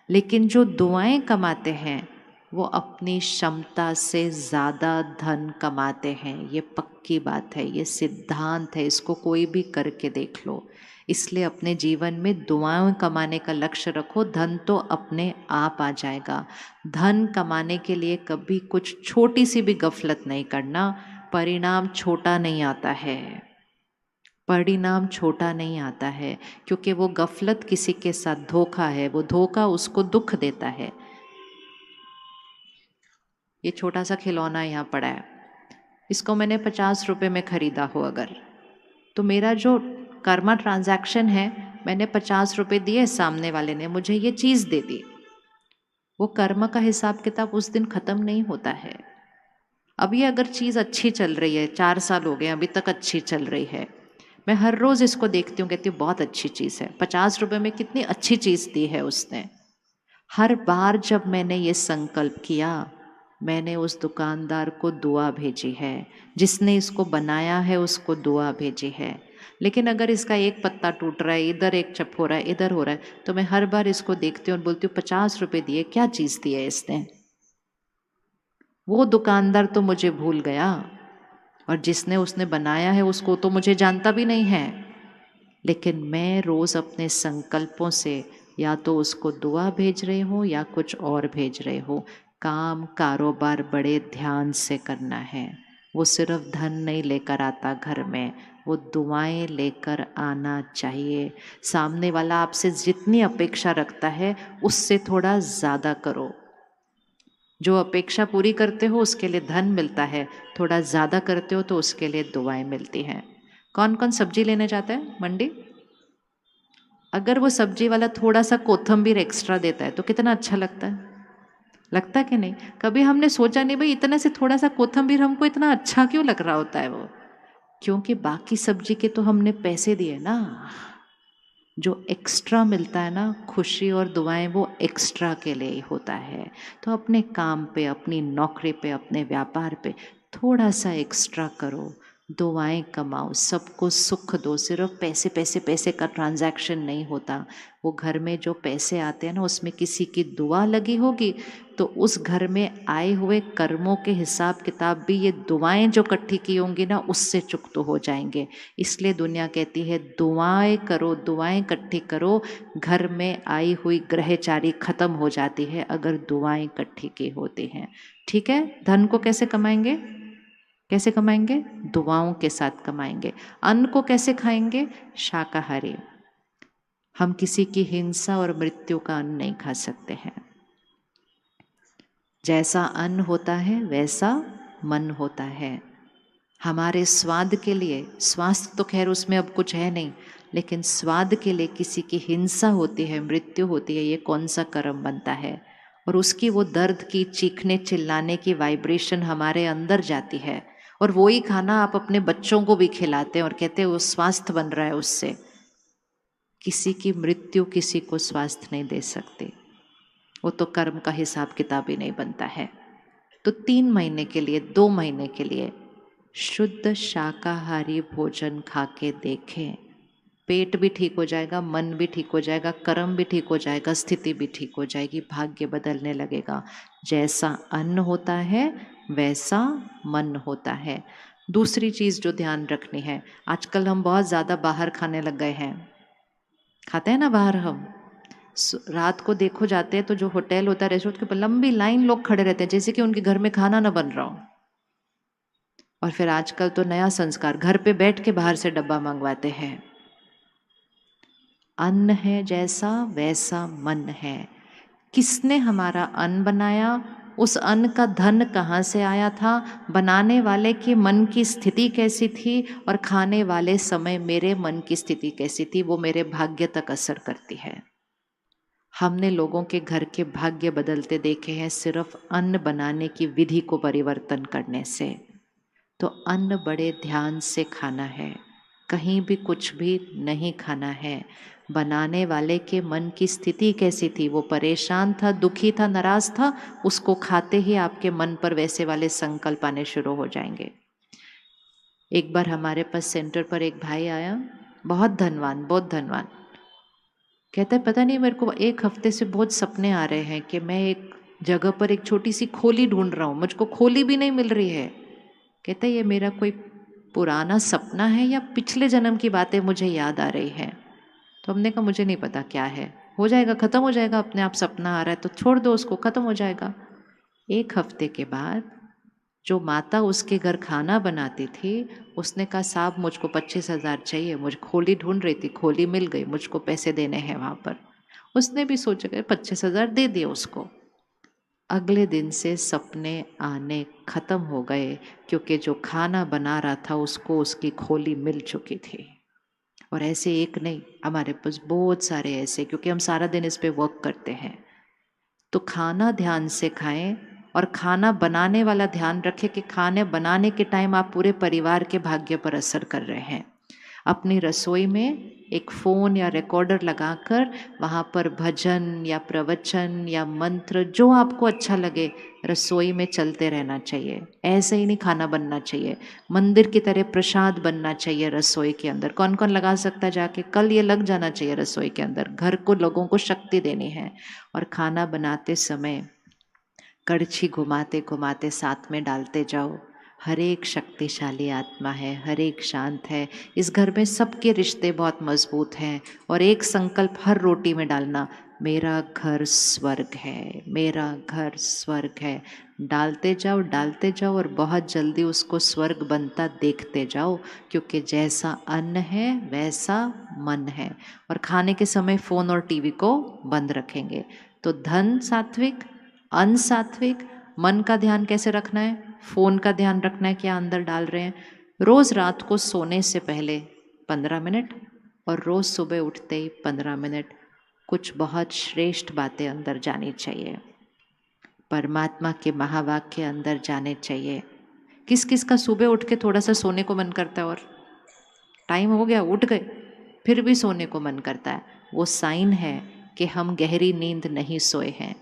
लेकिन जो दुआएं कमाते हैं वो अपनी क्षमता से ज़्यादा धन कमाते हैं। ये पक्की बात है, ये सिद्धांत है, इसको कोई भी करके देख लो। इसलिए अपने जीवन में दुआएं कमाने का लक्ष्य रखो, धन तो अपने आप आ जाएगा। धन कमाने के लिए कभी कुछ छोटी सी भी गफलत नहीं करना, परिणाम छोटा नहीं आता है, परिणाम छोटा नहीं आता है, क्योंकि वो गफलत किसी के साथ धोखा है, वो धोखा उसको दुख देता है। ये छोटा सा खिलौना यहाँ पड़ा है, इसको मैंने 50 रुपये में खरीदा हो अगर, तो मेरा जो कर्मा ट्रांजैक्शन है, मैंने 50 रुपये दिए, सामने वाले ने मुझे ये चीज़ दे दी, वो कर्म का हिसाब किताब उस दिन ख़त्म नहीं होता है। अब ये अगर चीज़ अच्छी चल रही है, 4 साल हो गए अभी तक अच्छी चल रही है, मैं हर रोज़ इसको देखती हूँ, कहती हूँ बहुत अच्छी चीज़ है, 50 रुपये में कितनी अच्छी चीज़ दी है उसने। हर बार जब मैंने ये संकल्प किया, मैंने उस दुकानदार को दुआ भेजी है, जिसने इसको बनाया है उसको दुआ भेजी है। लेकिन अगर इसका एक पत्ता टूट रहा है, इधर एक चप हो रहा है, इधर हो रहा है, तो मैं हर बार इसको देखती हूँ और बोलती हूँ 50 रुपए दिए, क्या चीज़ दी है इसने। वो दुकानदार तो मुझे भूल गया और जिसने उसने बनाया है उसको तो मुझे जानता भी नहीं है, लेकिन मैं रोज़ अपने संकल्पों से या तो उसको दुआ भेज रही हूँ या कुछ और भेज रही हूँ। काम कारोबार बड़े ध्यान से करना है। वो सिर्फ धन नहीं लेकर आता घर में, वो दुआएं लेकर आना चाहिए। सामने वाला आपसे जितनी अपेक्षा रखता है उससे थोड़ा ज़्यादा करो। जो अपेक्षा पूरी करते हो उसके लिए धन मिलता है, थोड़ा ज़्यादा करते हो तो उसके लिए दुआएं मिलती हैं। कौन कौन सब्जी लेने जाता है मंडी? अगर वो सब्जी वाला थोड़ा सा कोथम्बीर एक्स्ट्रा देता है तो कितना अच्छा लगता है, लगता है कि नहीं? कभी हमने सोचा नहीं भाई इतने से थोड़ा सा कोथम्बीर हमको इतना अच्छा क्यों लग रहा होता है वो? क्योंकि बाकी सब्जी के तो हमने पैसे दिए ना। जो एक्स्ट्रा मिलता है ना, खुशी और दुआएं, वो एक्स्ट्रा के लिए ही होता है। तो अपने काम पे, अपनी नौकरी पे, अपने व्यापार पे थोड़ा सा एक्स्ट्रा करो, दुआएं कमाओ, सबको सुख दो। सिर्फ पैसे पैसे पैसे का ट्रांजैक्शन नहीं होता। वो घर में जो पैसे आते हैं ना, उसमें किसी की दुआ लगी होगी तो उस घर में आए हुए कर्मों के हिसाब किताब भी ये दुआएं जो इकट्ठी की होंगी ना, उससे चुकत हो जाएंगे। इसलिए दुनिया कहती है दुआएं करो, दुआएं इकट्ठी करो। घर में आई हुई ग्रहचारी खत्म हो जाती है अगर दुआएं इकट्ठी की होती हैं। ठीक है। धन को कैसे कमाएंगे? कैसे कमाएंगे? दुआओं के साथ कमाएंगे। अन्न को कैसे खाएंगे? शाकाहारी। हम किसी की हिंसा और मृत्यु का अन्न नहीं खा सकते हैं। जैसा अन्न होता है वैसा मन होता है। हमारे स्वाद के लिए, स्वास्थ्य तो खैर उसमें अब कुछ है नहीं, लेकिन स्वाद के लिए किसी की हिंसा होती है, मृत्यु होती है, ये कौन सा कर्म बनता है? और उसकी वो दर्द की चीखने चिल्लाने की वाइब्रेशन हमारे अंदर जाती है, और वो ही खाना आप अपने बच्चों को भी खिलाते हैं और कहते हैं वो स्वास्थ्य बन रहा है उससे। किसी की मृत्यु किसी को स्वास्थ्य नहीं दे सकती, वो तो कर्म का हिसाब किताब ही नहीं बनता है। तो 3 महीने के लिए, 2 महीने के लिए शुद्ध शाकाहारी भोजन खा के देखें। पेट भी ठीक हो जाएगा, मन भी ठीक हो जाएगा, कर्म भी ठीक हो जाएगा, स्थिति भी ठीक हो जाएगी, भाग्य बदलने लगेगा। जैसा अन्न होता है वैसा मन होता है। दूसरी चीज जो ध्यान रखनी है, आजकल हम बहुत ज्यादा बाहर खाने लग गए हैं। खाते हैं ना बाहर हम, रात को देखो जाते हैं तो जो होटल होता है, रेस्टोरेंट के ऊपर लंबी लाइन लोग खड़े रहते हैं जैसे कि उनके घर में खाना ना बन रहा हो। और फिर आजकल तो नया संस्कार, घर पे बैठ के बाहर से डब्बा मंगवाते हैं। अन्न है जैसा वैसा मन है। किसने हमारा अन्न बनाया? उस अन्न का धन कहाँ से आया था? बनाने वाले के मन की स्थिति कैसी थी? और खाने वाले समय मेरे मन की स्थिति कैसी थी? वो मेरे भाग्य तक असर करती है। हमने लोगों के घर के भाग्य बदलते देखे हैं सिर्फ अन्न बनाने की विधि को परिवर्तन करने से। तो अन्न बड़े ध्यान से खाना है, कहीं भी कुछ भी नहीं खाना है। बनाने वाले के मन की स्थिति कैसी थी? वो परेशान था, दुखी था, नाराज था, उसको खाते ही आपके मन पर वैसे वाले संकल्प आने शुरू हो जाएंगे। एक बार हमारे पास सेंटर पर एक भाई आया, बहुत धनवान, बहुत धनवान। कहता है पता नहीं मेरे को 1 हफ्ते से बहुत सपने आ रहे हैं कि मैं एक जगह पर एक छोटी सी खोली ढूंढ रहा हूँ, मुझको खोली भी नहीं मिल रही है। कहता है ये मेरा कोई पुराना सपना है या पिछले जन्म की बातें मुझे याद आ रही है। तो हमने कहा मुझे नहीं पता क्या है, हो जाएगा, खत्म हो जाएगा अपने आप। सपना आ रहा है तो छोड़ दो उसको, खत्म हो जाएगा। 1 हफ्ते के बाद जो माता उसके घर खाना बनाती थी, उसने कहा साहब मुझको 25,000 चाहिए, मुझे खोली ढूंढ रही थी, खोली मिल गई, मुझको पैसे देने हैं वहाँ पर। उसने भी सोचा 25,000 दे दिए उसको। अगले दिन से सपने आने खत्म हो गए, क्योंकि जो खाना बना रहा था उसको उसकी खोली मिल चुकी थी। और ऐसे एक नहीं, हमारे पास बहुत सारे ऐसे, क्योंकि हम सारा दिन इस पे वर्क करते हैं। तो खाना ध्यान से खाएं, और खाना बनाने वाला ध्यान रखें कि खाने बनाने के टाइम आप पूरे परिवार के भाग्य पर असर कर रहे हैं। अपनी रसोई में एक फ़ोन या रिकॉर्डर लगाकर वहाँ पर भजन या प्रवचन या मंत्र जो आपको अच्छा लगे रसोई में चलते रहना चाहिए। ऐसे ही नहीं खाना बनना चाहिए, मंदिर की तरह प्रसाद बनना चाहिए रसोई के अंदर। कौन कौन लगा सकता है जाके? कल ये लग जाना चाहिए रसोई के अंदर। घर को, लोगों को शक्ति देनी है। और खाना बनाते समय कड़छी घुमाते घुमाते साथ में डालते जाओ, हर एक शक्तिशाली आत्मा है, हर एक शांत है। इस घर में सबके रिश्ते बहुत मजबूत हैं। और एक संकल्प हर रोटी में डालना, मेरा घर स्वर्ग है, मेरा घर स्वर्ग है। डालते जाओ और बहुत जल्दी उसको स्वर्ग बनता देखते जाओ, क्योंकि जैसा अन्न है वैसा मन है। और खाने के समय फ़ोन और टीवी को बंद रखेंगे। तो धन सात्विक, अन्न सात्विक, मन का ध्यान कैसे रखना है? फोन का ध्यान रखना है, क्या अंदर डाल रहे हैं। रोज रात को सोने से पहले 15 मिनट और रोज सुबह उठते ही 15 मिनट कुछ बहुत श्रेष्ठ बातें अंदर जानी चाहिए, परमात्मा के महावाक्य अंदर जाने चाहिए। किस किस का सुबह उठ के थोड़ा सा सोने को मन करता है और टाइम हो गया उठ गए फिर भी सोने को मन करता है? वो साइन है कि हम गहरी नींद नहीं सोए हैं।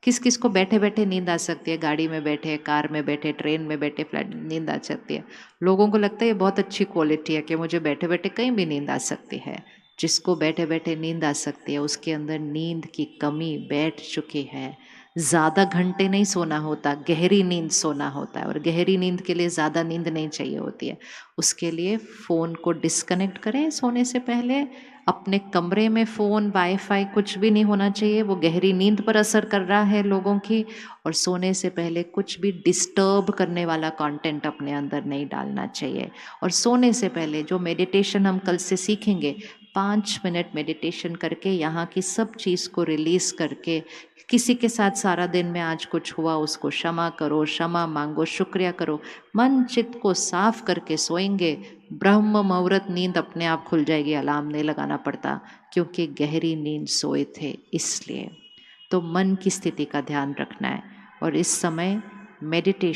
किस किस को बैठे बैठे नींद आ सकती है? गाड़ी में बैठे, कार में बैठे, ट्रेन में बैठे, फ्लाइट में नींद आ सकती है। लोगों को लगता है ये बहुत अच्छी क्वालिटी है कि मुझे बैठे बैठे कहीं भी नींद आ सकती है। जिसको बैठे बैठे नींद आ सकती है उसके अंदर नींद की कमी बैठ चुकी है। ज़्यादा घंटे नहीं सोना होता, गहरी नींद सोना होता है। और गहरी नींद के लिए ज़्यादा नींद नहीं चाहिए होती है। उसके लिए फ़ोन को डिस्कनेक्ट करें सोने से पहले। अपने कमरे में फ़ोन, वाईफाई कुछ भी नहीं होना चाहिए, वो गहरी नींद पर असर कर रहा है लोगों की। और सोने से पहले कुछ भी डिस्टर्ब करने वाला कंटेंट अपने अंदर नहीं डालना चाहिए। और सोने से पहले जो मेडिटेशन हम कल से सीखेंगे, 5 मिनट मेडिटेशन करके यहाँ की सब चीज़ को रिलीज़ करके, किसी के साथ सारा दिन में आज कुछ हुआ उसको क्षमा करो, क्षमा मांगो, शुक्रिया करो, मन चित्त को साफ करके सोएंगे, ब्रह्म मुहूर्त नींद अपने आप खुल जाएगी, अलार्म नहीं लगाना पड़ता, क्योंकि गहरी नींद सोए थे इसलिए। तो मन की स्थिति का ध्यान रखना है। और इस समय मेडिटेशन